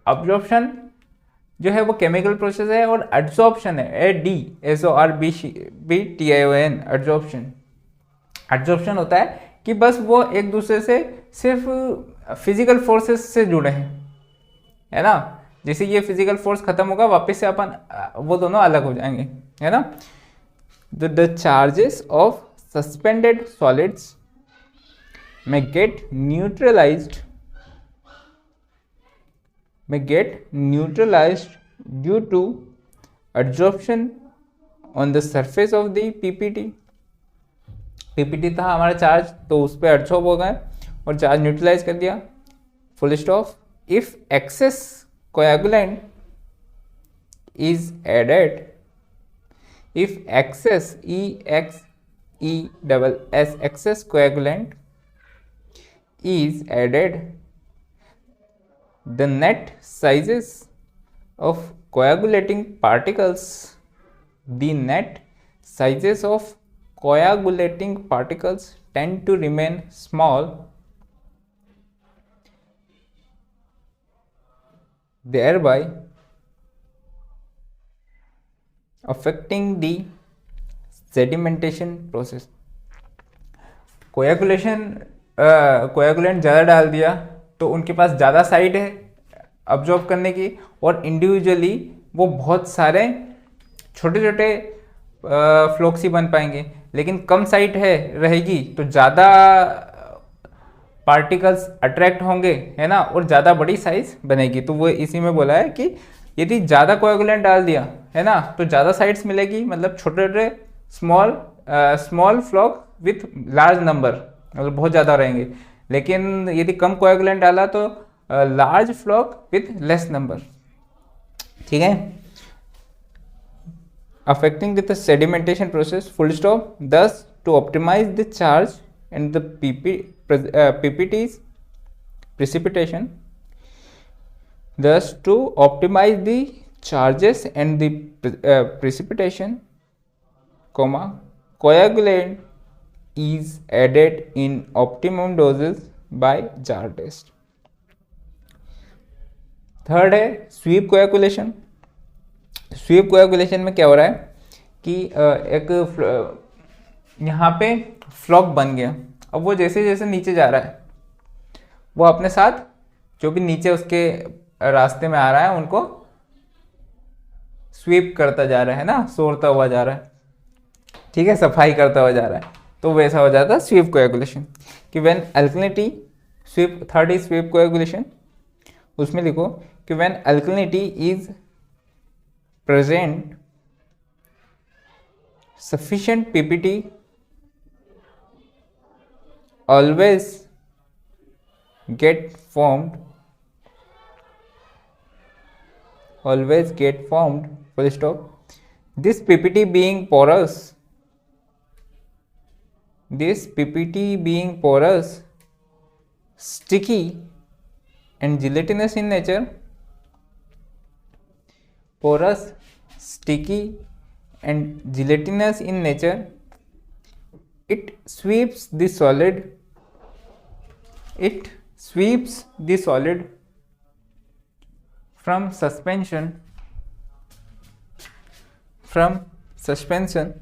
अब्जॉर्प्शन जो है वो केमिकल प्रोसेस है और एड्जॉर्प्शन है ADSORBTION एड्जॉर्प्शन। एड्जॉर्प्शन होता है कि बस वो एक दूसरे से सिर्फ फिजिकल फोर्सेस से जुड़े हैं, है ना। जैसे ये फिजिकल फोर्स खत्म होगा वापस से अपन वो दोनों अलग हो जाएंगे, है ना। The charges of suspended solids may get neutralized due to adsorption on the surface of the PPT था हमारा चार्ज, तो उस पर एडसॉर्ब हो गए और चार्ज न्यूट्रलाइज कर दिया, full stop. If excess coagulant is added, if excess excess coagulant is added, the net sizes of coagulating particles tend to remain small, thereby affecting the sedimentation process. Coagulant ज़्यादा डाल दिया तो उनके पास ज़्यादा site है absorb करने की, और इंडिविजुअली वो बहुत सारे छोटे छोटे फ्लोक्स ही बन पाएंगे, लेकिन कम साइट है रहेगी तो ज़्यादा पार्टिकल्स अट्रैक्ट होंगे, है ना, और ज़्यादा बड़ी साइज बनेगी। तो वो इसी में बोला है कि यदि ज़्यादा कोएगुलेंट डाल दिया, है ना, तो ज़्यादा साइट्स मिलेगी, मतलब छोटे छोटे small floc with large number, मतलब बहुत ज़्यादा रहेंगे। लेकिन यदि कम कोएगुलेंट डाला तो large floc with less number. ठीक है, affecting the sedimentation process, full stop. Thus, to optimize the charge and the PPT's precipitation, thus to optimize the charges and the precipitation, comma, coagulant is added in optimum doses by jar test. Third है sweep coagulation. SVEEP coagulation में क्या हो रहा है कि एक यहाँ पे फ्लॉक बन गया, अब वो जैसे जैसे नीचे जा रहा है वो अपने साथ जो भी नीचे उसके रास्ते में आ रहा है उनको स्वीप करता जा रहा है ना, सोरता हुआ जा रहा है, ठीक है, सफाई करता हुआ जा रहा है। तो वैसा हो जाता है स्वीप कोएगुलेशन कि when alkalinity sweep. Third is sweep coagulation, उसमें लिखो कि when alkalinity is present sufficient PPT always get formed full stop. This PPT being porous, sticky and gelatinous in nature, porous, sticky and gelatinous in nature, it sweeps the solid from suspension SUSPENSION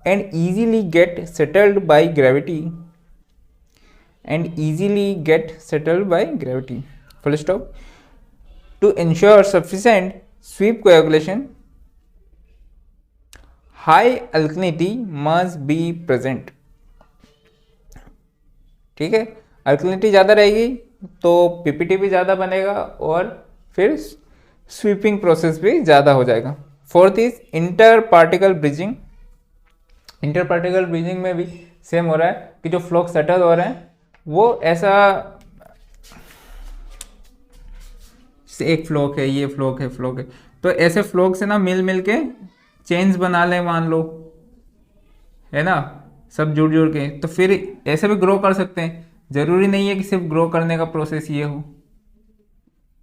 and easily get settled by gravity full stop. To ensure sufficient sweep coagulation, high alkalinity must be present. ठीक है, alkalinity ज़्यादा रहेगी तो PPT भी ज़्यादा बनेगा और फिर स्वीपिंग प्रोसेस भी ज़्यादा हो जाएगा। Fourth is inter particle bridging. Inter particle bridging में भी सेम हो रहा है कि जो फ्लोक सेटल हो रहे हैं वो ऐसा एक फ्लोक है, ये फ्लोक है, तो ऐसे फ्लोक से ना मिल के चेन्स बना लें मान लो, है ना, सब जुड़ के, तो फिर ऐसे भी ग्रो कर सकते हैं। जरूरी नहीं है कि सिर्फ ग्रो करने का प्रोसेस ये हो,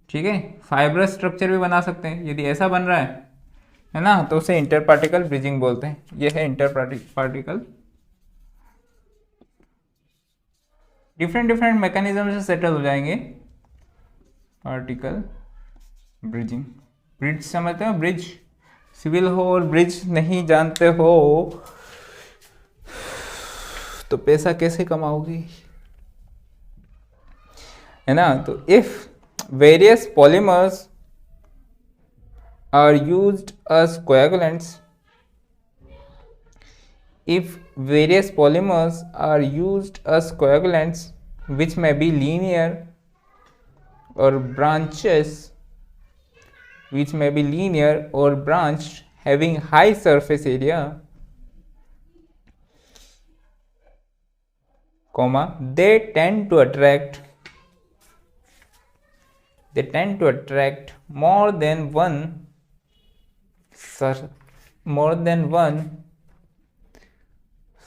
ठीक है, फाइब्रस स्ट्रक्चर भी बना सकते हैं। यदि ऐसा बन रहा है ना, तो उसे इंटर पार्टिकल ब्रिजिंग बोलते हैं। ये है इंटर पार्टिकल। डिफरेंट मैकेनिज्म से सेटल हो जाएंगे पार्टिकल ब्रिजिंग। ब्रिज समझते हो, ब्रिज सिविल हो और ब्रिज नहीं जानते हो तो पैसा कैसे कमाओगी, है ना। तो if various polymers are used as coagulants, if various polymers are used as coagulants which may be linear or branched having high surface area, they tend to attract more than one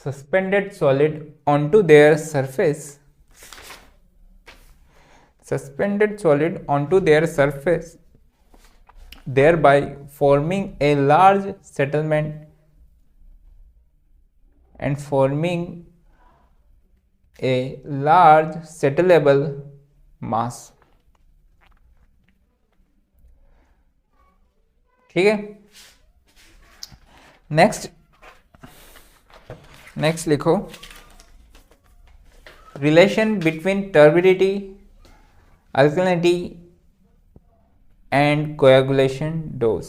suspended solid onto their surface, thereby forming a large settlement and forming a large settleable mass. ठीक है। Next लिखो, relation between turbidity, alkalinity and coagulation dose.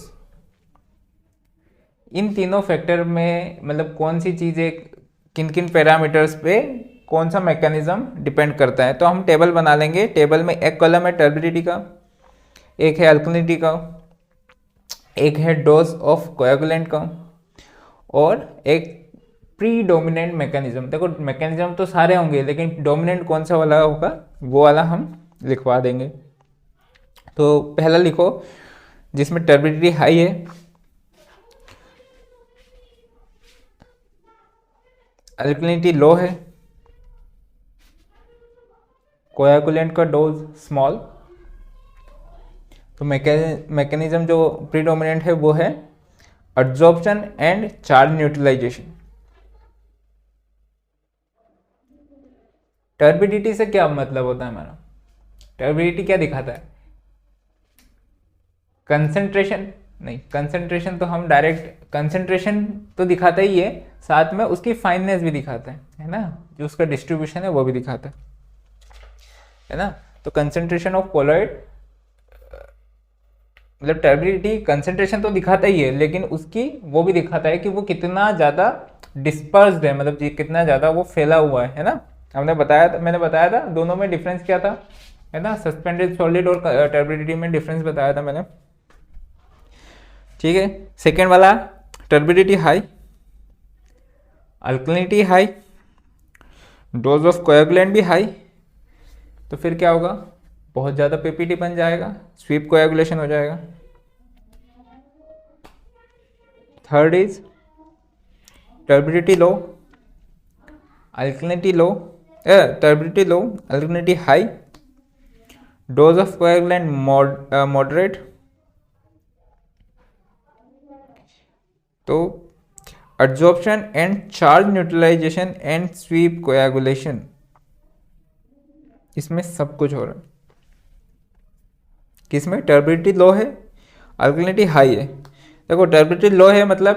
इन तीनों factor में मतलब कौन सी चीज़ें किन किन पैरामीटर्स पे कौन सा मैकेनिज्म डिपेंड करता है। तो हम टेबल बना लेंगे। टेबल में एक कॉलम है टर्बिडिटी का, एक है अल्कलिनिटी का, एक है डोज ऑफ कोएगुलेंट का, और एक प्री डोमिनेंट मैकेनिज्म। देखो मैकेनिज्म तो सारे होंगे, लेकिन डोमिनेंट कौन सा वाला होगा वो वाला हम लिखवा देंगे। तो पहला लिखो जिसमें टर्बिडिटी हाई है, अल्कलिनिटी लो है, कोएगुलेंट का डोज स्मॉल। तो मैकेनिज्म जो प्रीडोमिनेंट है वो है adsorption and charge neutralization. Turbidity से क्या मतलब होता है हमारा? टर्बिडिटी क्या दिखाता है? कंसंट्रेशन नहीं, कंसंट्रेशन तो हम डायरेक्ट कंसंट्रेशन तो दिखाता ही है, साथ में उसकी फाइननेस भी दिखाता है ना, जो उसका डिस्ट्रीब्यूशन है वो भी दिखाता है ना। तो कंसंट्रेशन ऑफ कोलॉइड मतलब टर्बिडिटी कंसंट्रेशन तो दिखाता ही है, लेकिन उसकी वो भी दिखाता है कि वो कितना ज़्यादा डिस्पर्स्ड है, मतलब कितना ज़्यादा वो फैला हुआ है ना। मैंने बताया था दोनों में डिफरेंस क्या था, है ना। सस्पेंडेड सॉलिड और टर्बिडिटी में डिफरेंस बताया था मैंने, ठीक है। सेकेंड वाला turbidity high, alkalinity high, dose of coagulant भी हाई। तो फिर क्या होगा? बहुत ज़्यादा पीपीटी बन जाएगा, स्वीप कोएगुलेशन हो जाएगा। Third is turbidity low, alkalinity low, turbidity low, alkalinity high, dose of coagulant moderate. तो adsorption and charge neutralization and sweep coagulation, इसमें सब कुछ हो रहा है। किसमें? टर्बिडिटी लो है, अल्कलिनिटी हाई है। देखो टर्बिडिटी लो है मतलब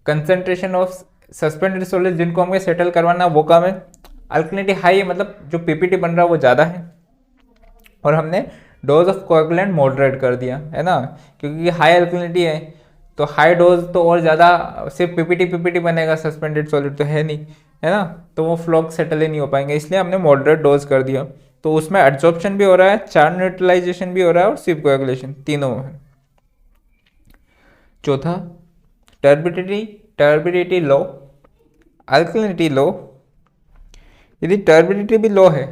कंसंट्रेशन ऑफ सस्पेंडेड सॉलिड जिनको हमें सेटल करवाना वो कम है। अल्कलिनिटी हाई है मतलब जो पीपीटी बन रहा है वो ज़्यादा है, और हमने डोज ऑफ कोएगुलेंट मॉडरेट कर दिया, है ना, क्योंकि हाई अल्कलिनिटी है तो हाई डोज तो और ज़्यादा सिर्फ पीपीटी बनेगा, सस्पेंडेड सॉलिड तो है नहीं, है ना, तो वो फ्लॉक सेटल ही नहीं हो पाएंगे, इसलिए हमने मॉडरेट डोज कर दिया। तो उसमें एड्सॉर्प्शन भी हो रहा है, चार्ज न्यूट्रलाइजेशन भी हो रहा है, और स्वीप कोएगुलेशन तीनों है। चौथा टर्बिडिटी लो, अल्कलिनिटी लो। यदि टर्बिडिटी भी लो है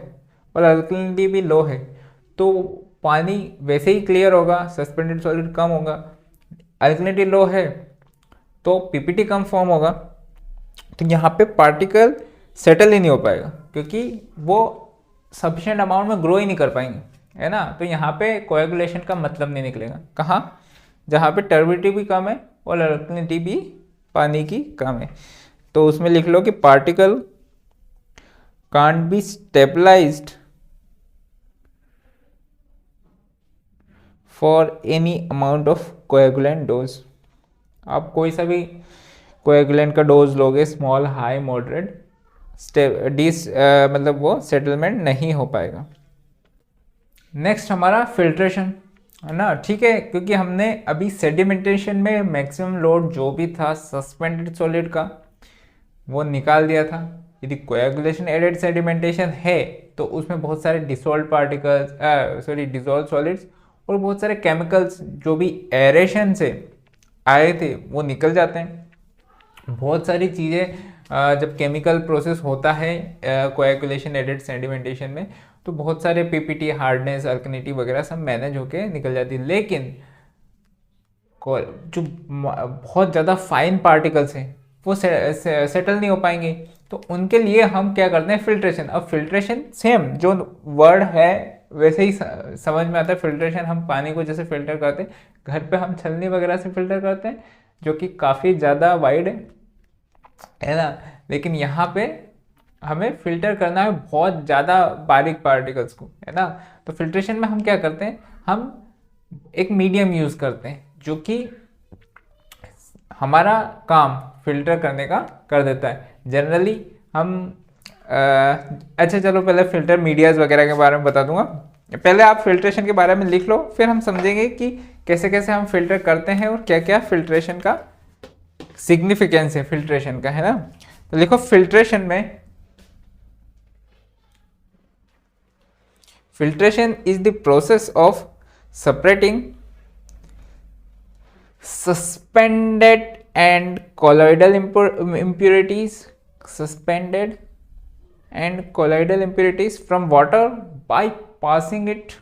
और अल्कलिनिटी भी लो है तो पानी वैसे ही क्लियर होगा, सस्पेंडेड सॉलिड कम होगा। अल्कलिनिटी लो है तो पीपीटी कम फॉर्म होगा, तो यहाँ पे पार्टिकल सेटल ही नहीं हो पाएगा, क्योंकि वो सफिशिएंट अमाउंट में ग्रो ही नहीं कर पाएंगे, है ना। तो यहाँ पे कोएगुलेशन का मतलब नहीं निकलेगा। कहाँ? जहाँ पे टर्बिडिटी भी कम है और अल्कलिनिटी भी पानी की कम है। तो उसमें लिख लो कि particle can't be stabilized for any amount of coagulant dose. आप कोई सा भी कोएगुलेंट का डोज लोगे, स्मॉल, हाई, मॉडरेट, मतलब वो सेटलमेंट नहीं हो पाएगा। नेक्स्ट हमारा फिल्ट्रेशन, है ना, ठीक है, क्योंकि हमने अभी सेडिमेंटेशन में मैक्सिमम लोड जो भी था सस्पेंडेड सॉलिड का वो निकाल दिया था। यदि कोएगुलेशन एडेड सेडिमेंटेशन है तो उसमें बहुत सारे डिसॉल्व सॉलिड्स और बहुत सारे केमिकल्स जो भी एरेशन से आए थे वो निकल जाते हैं। बहुत सारी चीज़ें जब केमिकल प्रोसेस होता है कोएगुलेशन एडेड सेडिमेंटेशन में, तो बहुत सारे पीपीटी, हार्डनेस, अल्कलिनिटी वगैरह सब मैनेज होके निकल जाती है। लेकिन जो बहुत ज़्यादा फाइन पार्टिकल्स हैं वो सेटल नहीं हो पाएंगे, तो उनके लिए हम क्या करते हैं? फिल्ट्रेशन। अब फिल्ट्रेशन सेम जो वर्ड है वैसे ही समझ में आता है। फिल्ट्रेशन हम पानी को जैसे फिल्टर करते हैं, घर पे हम छलनी वगैरह से फिल्टर करते हैं, जो कि काफ़ी ज़्यादा वाइड है ना। लेकिन यहाँ पे हमें फिल्टर करना है बहुत ज़्यादा बारीक पार्टिकल्स को, है ना। तो फिल्ट्रेशन में हम क्या करते हैं? हम एक मीडियम यूज़ करते हैं जो कि हमारा काम फिल्टर करने का कर देता है जनरली। हम अच्छा चलो पहले फिल्टर मीडियाज वगैरह के बारे में बता दूंगा। पहले आप फिल्ट्रेशन के बारे में लिख लो, फिर हम समझेंगे कि कैसे कैसे हम फिल्टर करते हैं और क्या क्या फिल्ट्रेशन का सिग्निफिकेंस है फिल्ट्रेशन का, है ना। तो लिखो फिल्ट्रेशन में, filtration is the process of separating suspended and colloidal impurities from water by passing it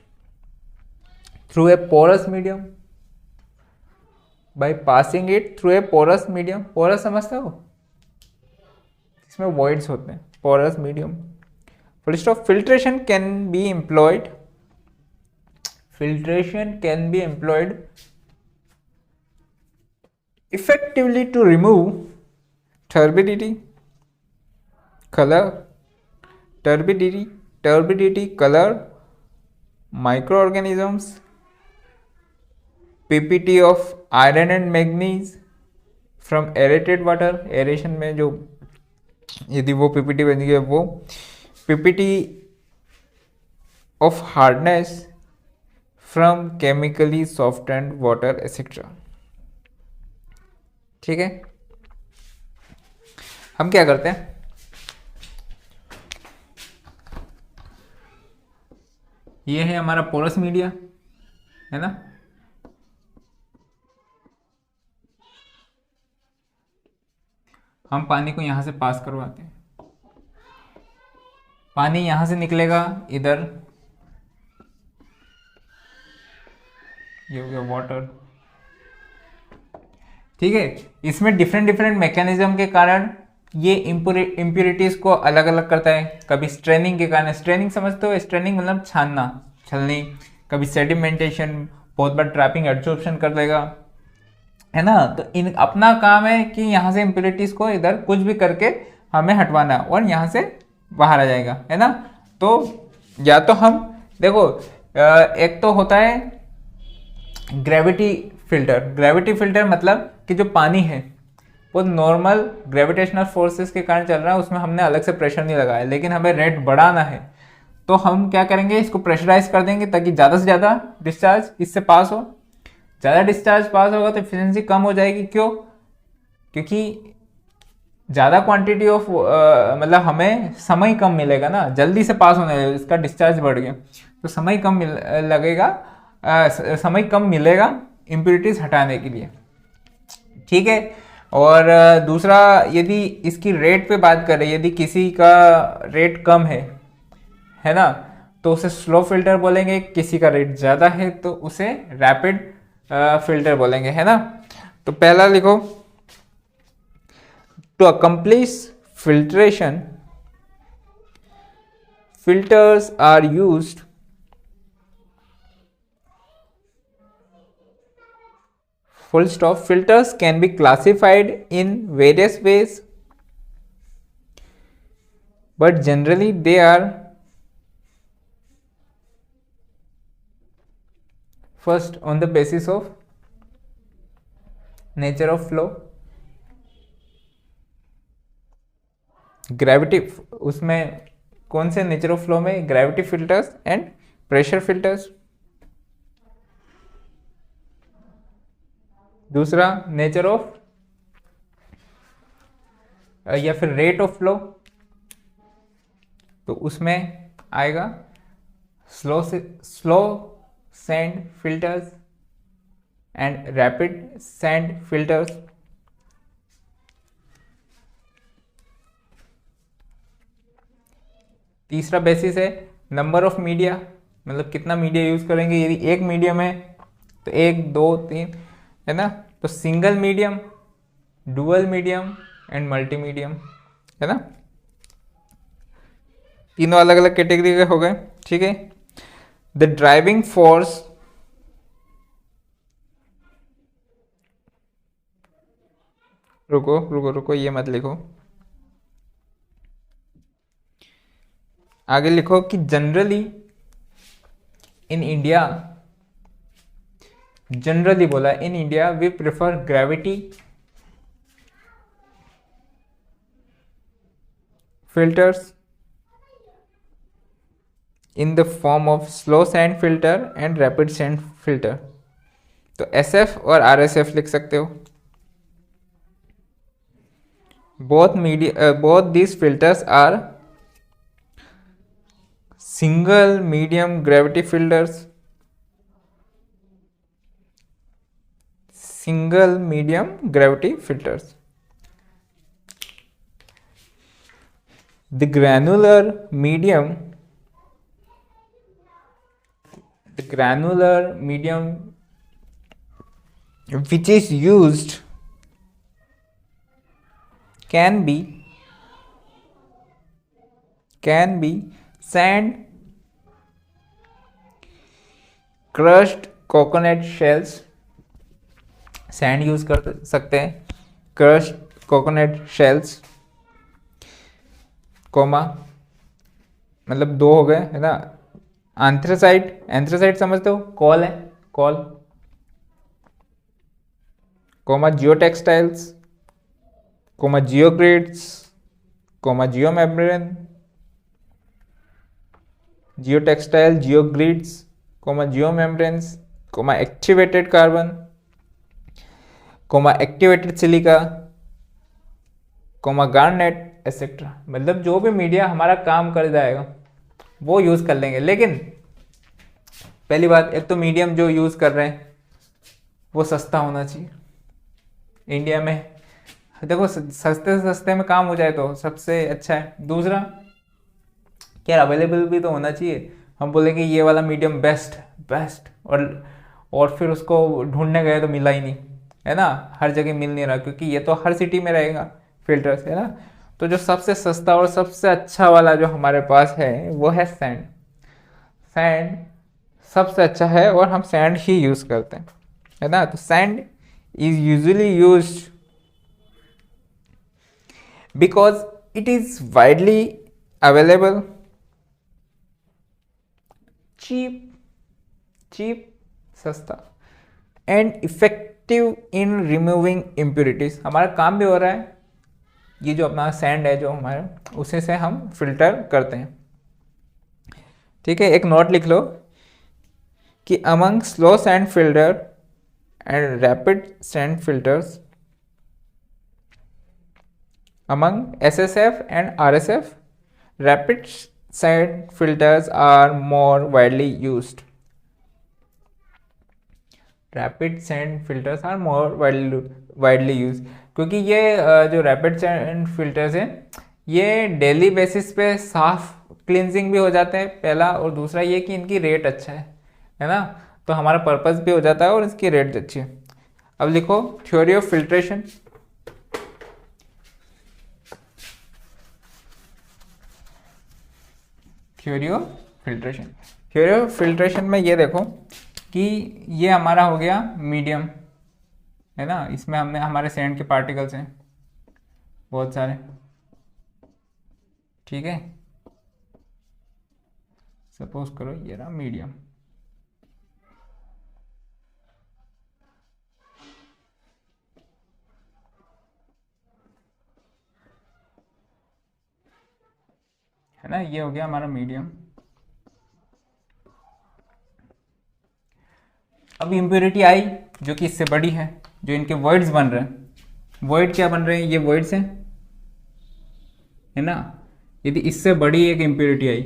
through a porous medium, porous समझते हो, इसमें voids होते हैं, porous medium। Full stop। Filtration can be employed effectively to remove turbidity, color, microorganisms, ppt of iron and manganese from aerated water। Aeration में जो यदि वो ppt बन गई वो ppt of hardness from chemically softened water etc। ठीक है, हम क्या करते हैं, ये है हमारा पोरस मीडिया, है ना। हम पानी को यहां से पास करवाते हैं, पानी यहां से निकलेगा इधर, ये हो गया वाटर, ठीक है। इसमें डिफरेंट मैकेनिज्म के कारण ये इम्प्योरिटीज को अलग अलग करता है। कभी स्ट्रेनिंग के कारण, स्ट्रेनिंग समझते हो, स्ट्रेनिंग मतलब छलनी, कभी सेडिमेंटेशन, बहुत बार ट्रैपिंग एब्जॉर्प्शन कर लेगा, है ना। तो इन अपना काम है कि यहाँ से इम्प्योरिटीज को इधर कुछ भी करके हमें हटवाना और यहाँ से बाहर आ जाएगा, है ना। तो या तो हम देखो, एक तो होता है ग्रेविटी फिल्टर मतलब कि जो पानी है वो नॉर्मल ग्रेविटेशनल फोर्सेस के कारण चल रहा है, उसमें हमने अलग से प्रेशर नहीं लगाया, लेकिन हमें रेट बढ़ाना है तो हम क्या करेंगे, इसको प्रेशराइज कर देंगे ताकि ज़्यादा से ज़्यादा डिस्चार्ज इससे पास हो। ज़्यादा डिस्चार्ज पास होगा तो एफिशिएंसी कम हो जाएगी। क्यों? क्योंकि ज़्यादा क्वांटिटी ऑफ मतलब हमें समय कम मिलेगा ना, जल्दी से पास होने लगेगा, इसका डिस्चार्ज बढ़ गया तो समय कम मिलेगा इम्प्योरिटीज हटाने के लिए, ठीक है। और दूसरा, यदि इसकी रेट पे बात करें, यदि किसी का रेट कम है ना, तो उसे स्लो फिल्टर बोलेंगे, किसी का रेट ज़्यादा है तो उसे रैपिड फिल्टर बोलेंगे, है ना। तो पहला लिखो, to accomplish filtration filters are used full stop। Filters can be classified in various ways, but generally they are first on the basis of nature of flow, gravity, उसमें कौन से नेचर ऑफ फ्लो में, gravity filters and pressure filters. दूसरा nature of या फिर rate of flow, तो उसमें आएगा slow sand filters and rapid sand filters. तीसरा बेसिस है नंबर ऑफ मीडिया, मतलब कितना मीडिया यूज करेंगे। यदि एक मीडियम है तो 1 2 3, है ना। तो single medium, dual medium and multi medium, है ना। तीनों अलग अलग कैटेगरी के हो गए, ठीक है। द ड्राइविंग फोर्स रुको ये मत लिखो, आगे लिखो कि generally in India we prefer gravity filters in the form of slow sand filter and rapid sand filter. तो SF और RSF लिख सकते हो. Both these filters are single medium gravity filters. Single medium gravity filters. The granular medium which is used can be sand, crushed coconut shells. Sand use कर सकते हैं, crushed coconut shells, coma मतलब दो हो गए है ना. एंथ्रासाइट समझते हो, कॉल है coal, comma geotextiles, comma geogrids, comma geomembrane, geotextile, geogrids, comma geomembranes, comma activated carbon, comma activated silica, comma garnet etcetera. मतलब जो भी मीडिया हमारा काम कर जाएगा वो यूज़ कर लेंगे. लेकिन पहली बात, एक तो मीडियम जो यूज़ कर रहे हैं वो सस्ता होना चाहिए. इंडिया में देखो सस्ते से सस्ते में काम हो जाए तो सबसे अच्छा है. दूसरा क्या अवेलेबल भी तो होना चाहिए. हम बोलेंगे ये वाला मीडियम बेस्ट और फिर उसको ढूंढने गए तो मिला ही नहीं, है ना. हर जगह मिल नहीं रहा क्योंकि ये तो हर सिटी में रहेगा फिल्टर्स, है ना. तो जो सबसे सस्ता और सबसे अच्छा वाला जो हमारे पास है वो है सैंड. सैंड सबसे अच्छा है और हम सैंड ही यूज़ करते हैं, है ना. तो sand is usually used because it is widely available, cheap सस्ता and effective in removing impurities. हमारा काम भी हो रहा है, ये जो अपना सैंड है जो हमारा उसी से हम फिल्टर करते हैं. ठीक है, एक नोट लिख लो कि among slow sand filter and rapid sand filters, among SSF and RSF, rapid sand filters are more widely used. Rapid sand filters are more widely use क्योंकि ये जो रैपिड सैंड फिल्टर्स हैं ये डेली बेसिस पे साफ cleansing भी हो जाते हैं पहला, और दूसरा ये कि इनकी रेट अच्छा है ना. तो हमारा पर्पस भी हो जाता है और इसकी रेट अच्छी है. अब लिखो theory of filtration. Theory of filtration में ये देखो कि ये हमारा हो गया मीडियम, है ना. इसमें हमने हमारे सैंड के पार्टिकल्स हैं बहुत सारे. ठीक है, सपोज करो ये रहा मीडियम. है ना, ये हो गया हमारा मीडियम. अब इम्प्योरिटी आई जो कि इससे बड़ी है, जो इनके वर्ड्स बन रहे हैं. वर्ड क्या बन रहे हैं, ये वर्ड्स हैं, है ना. यदि इससे बड़ी एक इम्प्योरिटी आई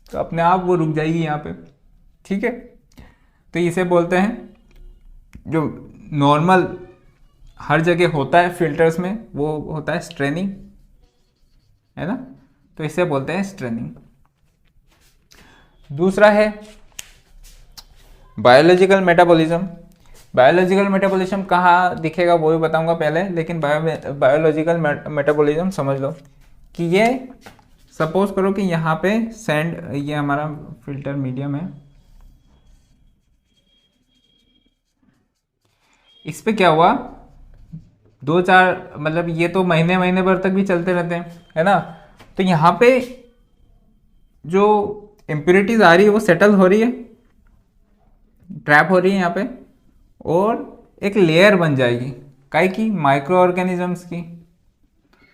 तो अपने आप वो रुक जाएगी यहाँ पे. ठीक है, तो इसे बोलते हैं जो नॉर्मल हर जगह होता है फिल्टर्स में वो होता है स्ट्रेनिंग, है ना. तो इसे बोलते हैं स्ट्रेनिंग. दूसरा है बायोलॉजिकल मेटाबॉलिज्म. बायोलॉजिकल मेटाबॉलिज्म कहाँ दिखेगा वो भी बताऊंगा पहले, लेकिन बायोलॉजिकल मेटाबॉलिज्म समझ लो कि ये सपोज करो कि यहाँ पे सैंड, ये हमारा फिल्टर मीडियम है, इस पे क्या हुआ 2-4 मतलब ये तो महीने भर तक भी चलते रहते हैं, है ना. तो यहाँ पे जो इम्प्योरिटीज आ रही है वो सेटल हो रही है, ट्रैप हो रही है यहाँ पे, और एक लेयर बन जाएगी काई की, माइक्रो ऑर्गेनिजम्स की,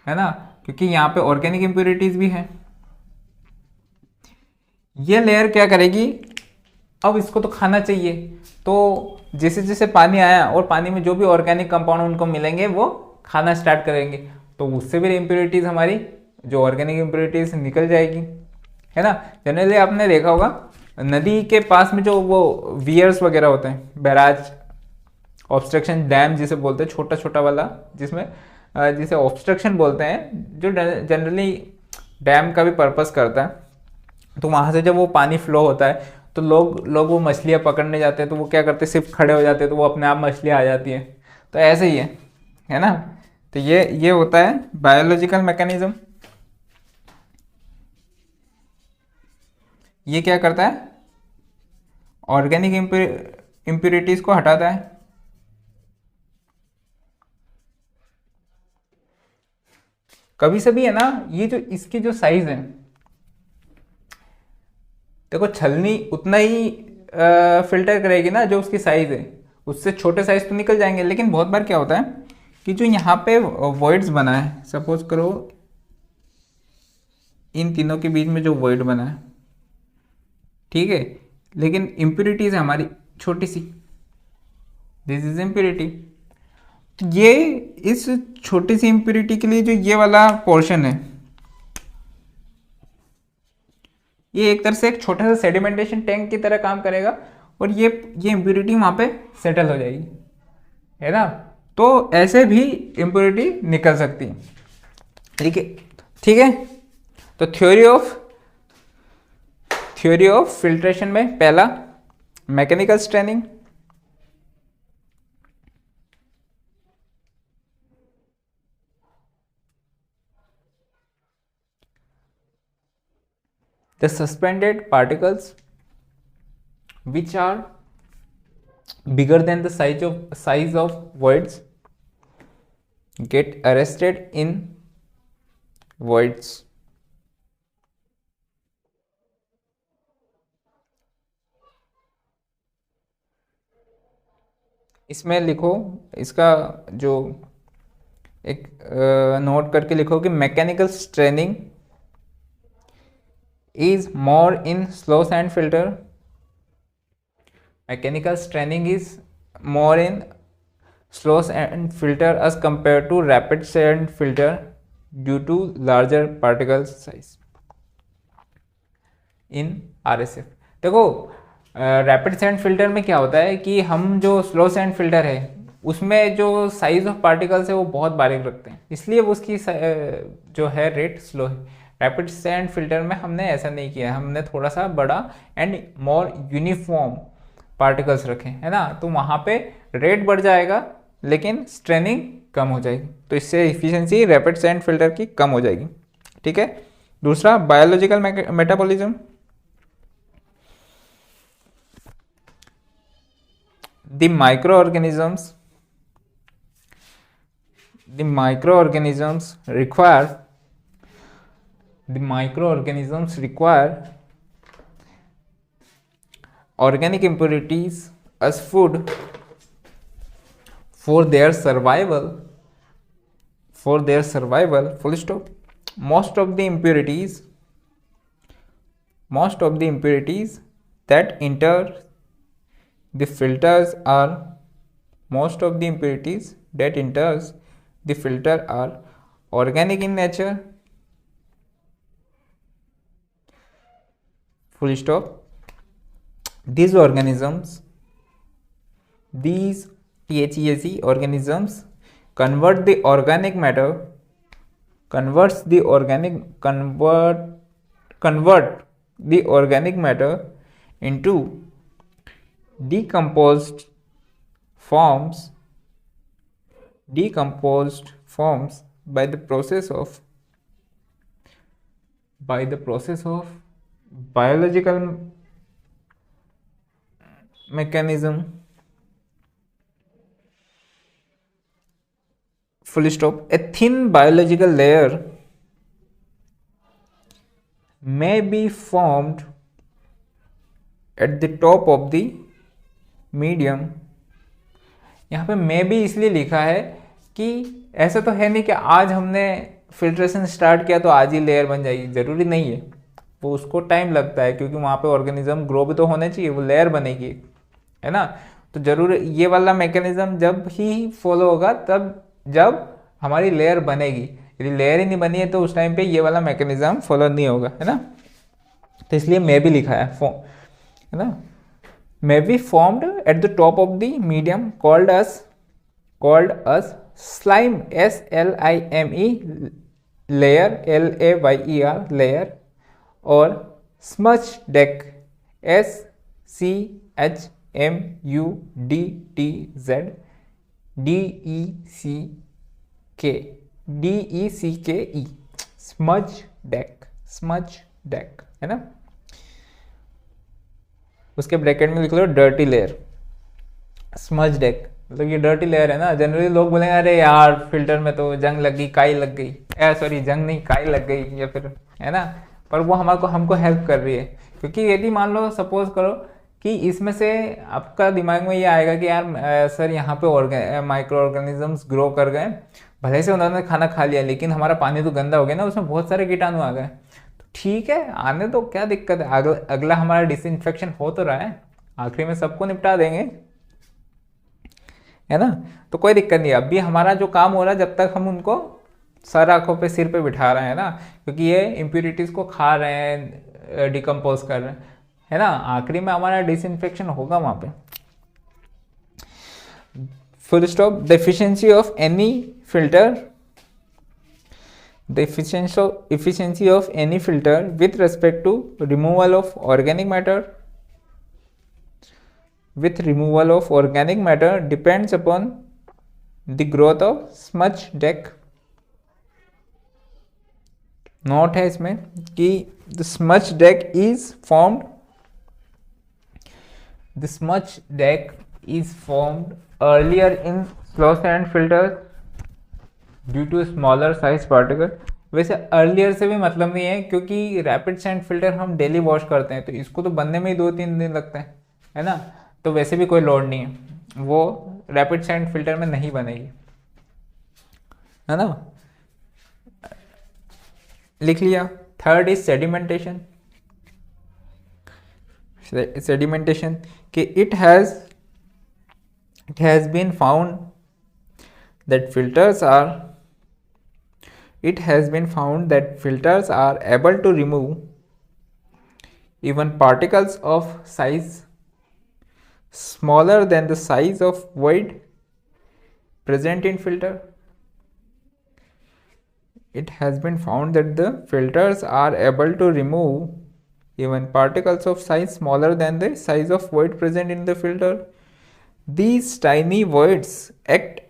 है ना. क्योंकि यहाँ पे ऑर्गेनिक इम्प्योरिटीज भी है। ये लेयर क्या करेगी, अब इसको तो खाना चाहिए, तो जैसे जैसे पानी आया और पानी में जो भी ऑर्गेनिक कंपाउंड उनको मिलेंगे वो खाना स्टार्ट करेंगे, तो उससे भी इम्प्योरिटीज हमारी जो ऑर्गेनिक इम्प्योरिटीज निकल जाएगी, है ना। जनरली आपने देखा होगा नदी के पास में जो वो वियर्स वगैरह होते हैं, बैराज, ऑब्स्ट्रक्शन डैम जिसे बोलते हैं, छोटा छोटा वाला जिसमें जिसे ऑब्स्ट्रक्शन बोलते हैं, जो जनरली डैम का भी पर्पस करता है। तो वहाँ से जब वो पानी फ्लो होता है तो लोग वो मछलियाँ पकड़ने जाते हैं, तो वो क्या करते हैं, सिर्फ खड़े हो जाते हैं तो वो अपने आप मछलियाँ आ जाती हैं। तो ऐसे ही है ना। तो ये होता है बायोलॉजिकल मैकेनिज्म। ये क्या करता है, ऑर्गेनिक इम्प्योरिटीज को हटाता है। कभी सभी है ना, ये जो इसकी जो साइज है, देखो छलनी उतना ही फिल्टर करेगी ना जो उसकी साइज है, उससे छोटे साइज तो निकल जाएंगे। लेकिन बहुत बार क्या होता है कि जो यहाँ पे वॉइड्स बना है, सपोज करो इन तीनों के बीच में जो वॉइड बना है, ठीक है, लेकिन इम्प्योरिटीज है हमारी छोटी सी, दिस इज इम्प्योरिटी। तो ये इस छोटी सी इम्प्योरिटी के लिए जो ये वाला पोर्शन है, ये एक तरह से एक छोटा सा सेडिमेंटेशन टैंक की तरह काम करेगा, और ये इम्प्योरिटी वहाँ पे सेटल हो जाएगी, है ना। तो ऐसे भी इम्प्योरिटी निकल सकती है, ठीक है, ठीक है। तो थ्योरी ऑफ फिल्ट्रेशन में पहला mechanical straining, the suspended particles which are bigger than the size of voids get arrested in voids. इसमें लिखो, इसका जो एक नोट करके लिखो कि mechanical straining is more in slow sand filter. Mechanical straining is more in slow sand filter as compared to rapid sand filter due to larger particle size in RSF. देखो rapid sand filter में क्या होता है कि हम जो slow sand filter है उसमें जो साइज ऑफ पार्टिकल्स है वो बहुत बारीक रखते हैं, इसलिए वो उसकी जो है रेट स्लो है। रैपिड सैंड फिल्टर में हमने ऐसा नहीं किया, हमने थोड़ा सा बड़ा एंड मोर यूनिफॉर्म पार्टिकल्स रखे, है ना। तो वहाँ पे रेट बढ़ जाएगा लेकिन स्ट्रेनिंग कम हो जाएगी, तो इससे इफिशिएंसी रैपिड सैंड फिल्टर की कम हो जाएगी, ठीक है। दूसरा biological metabolism, the microorganisms require organic impurities as food for their survival, full stop. Most of the impurities that enter the filters are organic in nature, full stop. These THEAC organisms convert the organic matter into decomposed forms by the process of biological mechanism, full stop. A thin biological layer may be formed at the top of the medium. यहाँ पे मे भी इसलिए लिखा है कि ऐसा तो है नहीं कि आज हमने फिल्ट्रेशन स्टार्ट किया तो आज ही लेयर बन जाएगी, ज़रूरी नहीं है, वो उसको टाइम लगता है क्योंकि वहाँ पे ऑर्गेनिज्म ग्रो भी तो होने चाहिए, वो लेयर बनेगी, है ना। तो जरूर ये वाला मैकेनिज्म जब ही फॉलो होगा तब जब हमारी लेयर बनेगी, यदि लेयर ही नहीं बनी है तो उस टाइम पे ये वाला मैकेनिज्म फॉलो नहीं होगा, है ना। तो इसलिए मे भी लिखा है ना, may be formed at the top of the medium called as slime, SLIME layer, LAYER layer, or smudge deck, SCHMUDDTZ smudge deck, है ना। उसके ब्रैकेट में लिख लो डर्टी लेयर, स्मज डेक, मतलब ये डर्टी लेयर है ना। जनरली लोग बोलेंगे अरे यार फिल्टर में तो जंग लग गई, काई लग गई, सॉरी जंग नहीं काई लग गई, या फिर, है ना। पर वो हमको हेल्प कर रही है, क्योंकि यदि मान लो सपोज करो कि इसमें से आपका दिमाग में ये आएगा कि यार सर यहाँ पे माइक्रो ऑर्गेनिजम्स ग्रो कर गए, भले से उन्होंने खाना खा लिया लेकिन हमारा पानी तो गंदा हो गया ना, उसमें बहुत सारे कीटाणु आ गए। ठीक है, आने तो क्या दिक्कत है, अगला हमारा डिसइंफेक्शन हो तो रहा है, आखिरी में सबको निपटा देंगे, है ना। तो कोई दिक्कत नहीं, अभी हमारा जो काम हो रहा है जब तक हम उनको सर आंखों पे सिर पे बिठा रहे हैं ना, क्योंकि ये इम्प्यूरिटीज़ को खा रहे हैं, डिकम्पोज कर रहे हैं, है ना। आखिरी में हमारा डिसइंफेक्शन होगा वहाँ पे। Full stop. The efficiency of any filter, the efficiency of any filter with respect to removal of organic matter depends upon the growth of smudge deck. Note है इसमें कि the smudge deck is formed earlier in slow sand filters due to smaller size particle. वैसे earlier से भी मतलब नहीं है, क्योंकि रैपिड सैंड फिल्टर हम डेली वॉश करते हैं तो इसको तो बनने में ही 2-3 दिन लगते हैं, है ना। तो वैसे भी कोई लोड नहीं है, वो रैपिड सैंड फिल्टर में नहीं बनेगी, है ना। लिख लिया। Third is sedimentation. कि it has been found that filters are able to remove even particles of size smaller than the size of void present in filter. It has been found that the filters are able to remove even particles of size smaller than the size of void present in the filter. These tiny voids act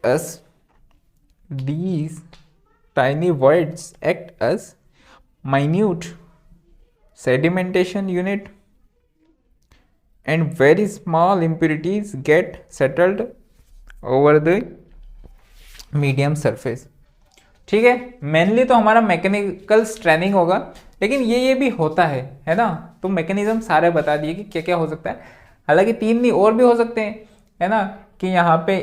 as minute sedimentation unit, and very small impurities get settled over the medium surface. ठीक है, mainly तो हमारा mechanical straining होगा, लेकिन ये भी होता है ना। तो मैकेनिज्म सारे बता दिए कि क्या क्या हो सकता है। हालांकि 3 नहीं और भी हो सकते हैं, है ना। कि यहाँ पे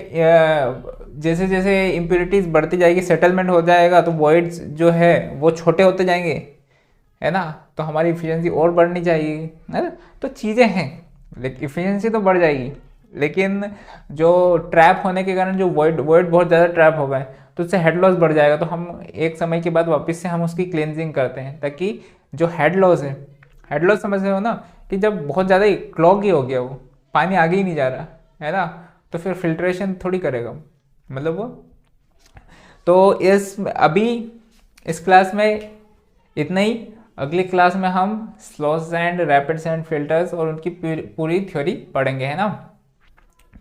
जैसे जैसे इम्प्योरिटीज़ बढ़ती जाएगी, सेटलमेंट हो जाएगा, तो वॉइड्स जो है वो छोटे होते जाएंगे, है ना। तो हमारी इफिशियंसी और बढ़नी चाहिए, है ना। तो चीज़ें हैं, लेकिन इफिशियंसी तो बढ़ जाएगी, लेकिन जो ट्रैप होने के कारण जो वॉइड बहुत ज़्यादा ट्रैप हो गए तो उससे हेड लॉस बढ़ जाएगा। तो हम एक समय के बाद वापस से हम उसकी क्लेंजिंग करते हैं, ताकि जो हेड लॉस है, हेड लॉस समझ रहे हो ना, कि जब बहुत ज़्यादा क्लॉग ही हो गया, वो पानी आगे ही नहीं जा रहा है ना, तो फिर फिल्ट्रेशन थोड़ी करेगा, मतलब वो। तो अभी इस क्लास में इतना ही। अगली क्लास में हम slow sand, rapid sand filters और उनकी पूरी थ्योरी पढ़ेंगे, है ना।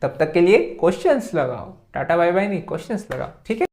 तब तक के लिए क्वेश्चंस लगाओ। टाटा बाय बाय नहीं, क्वेश्चंस लगाओ, ठीक है।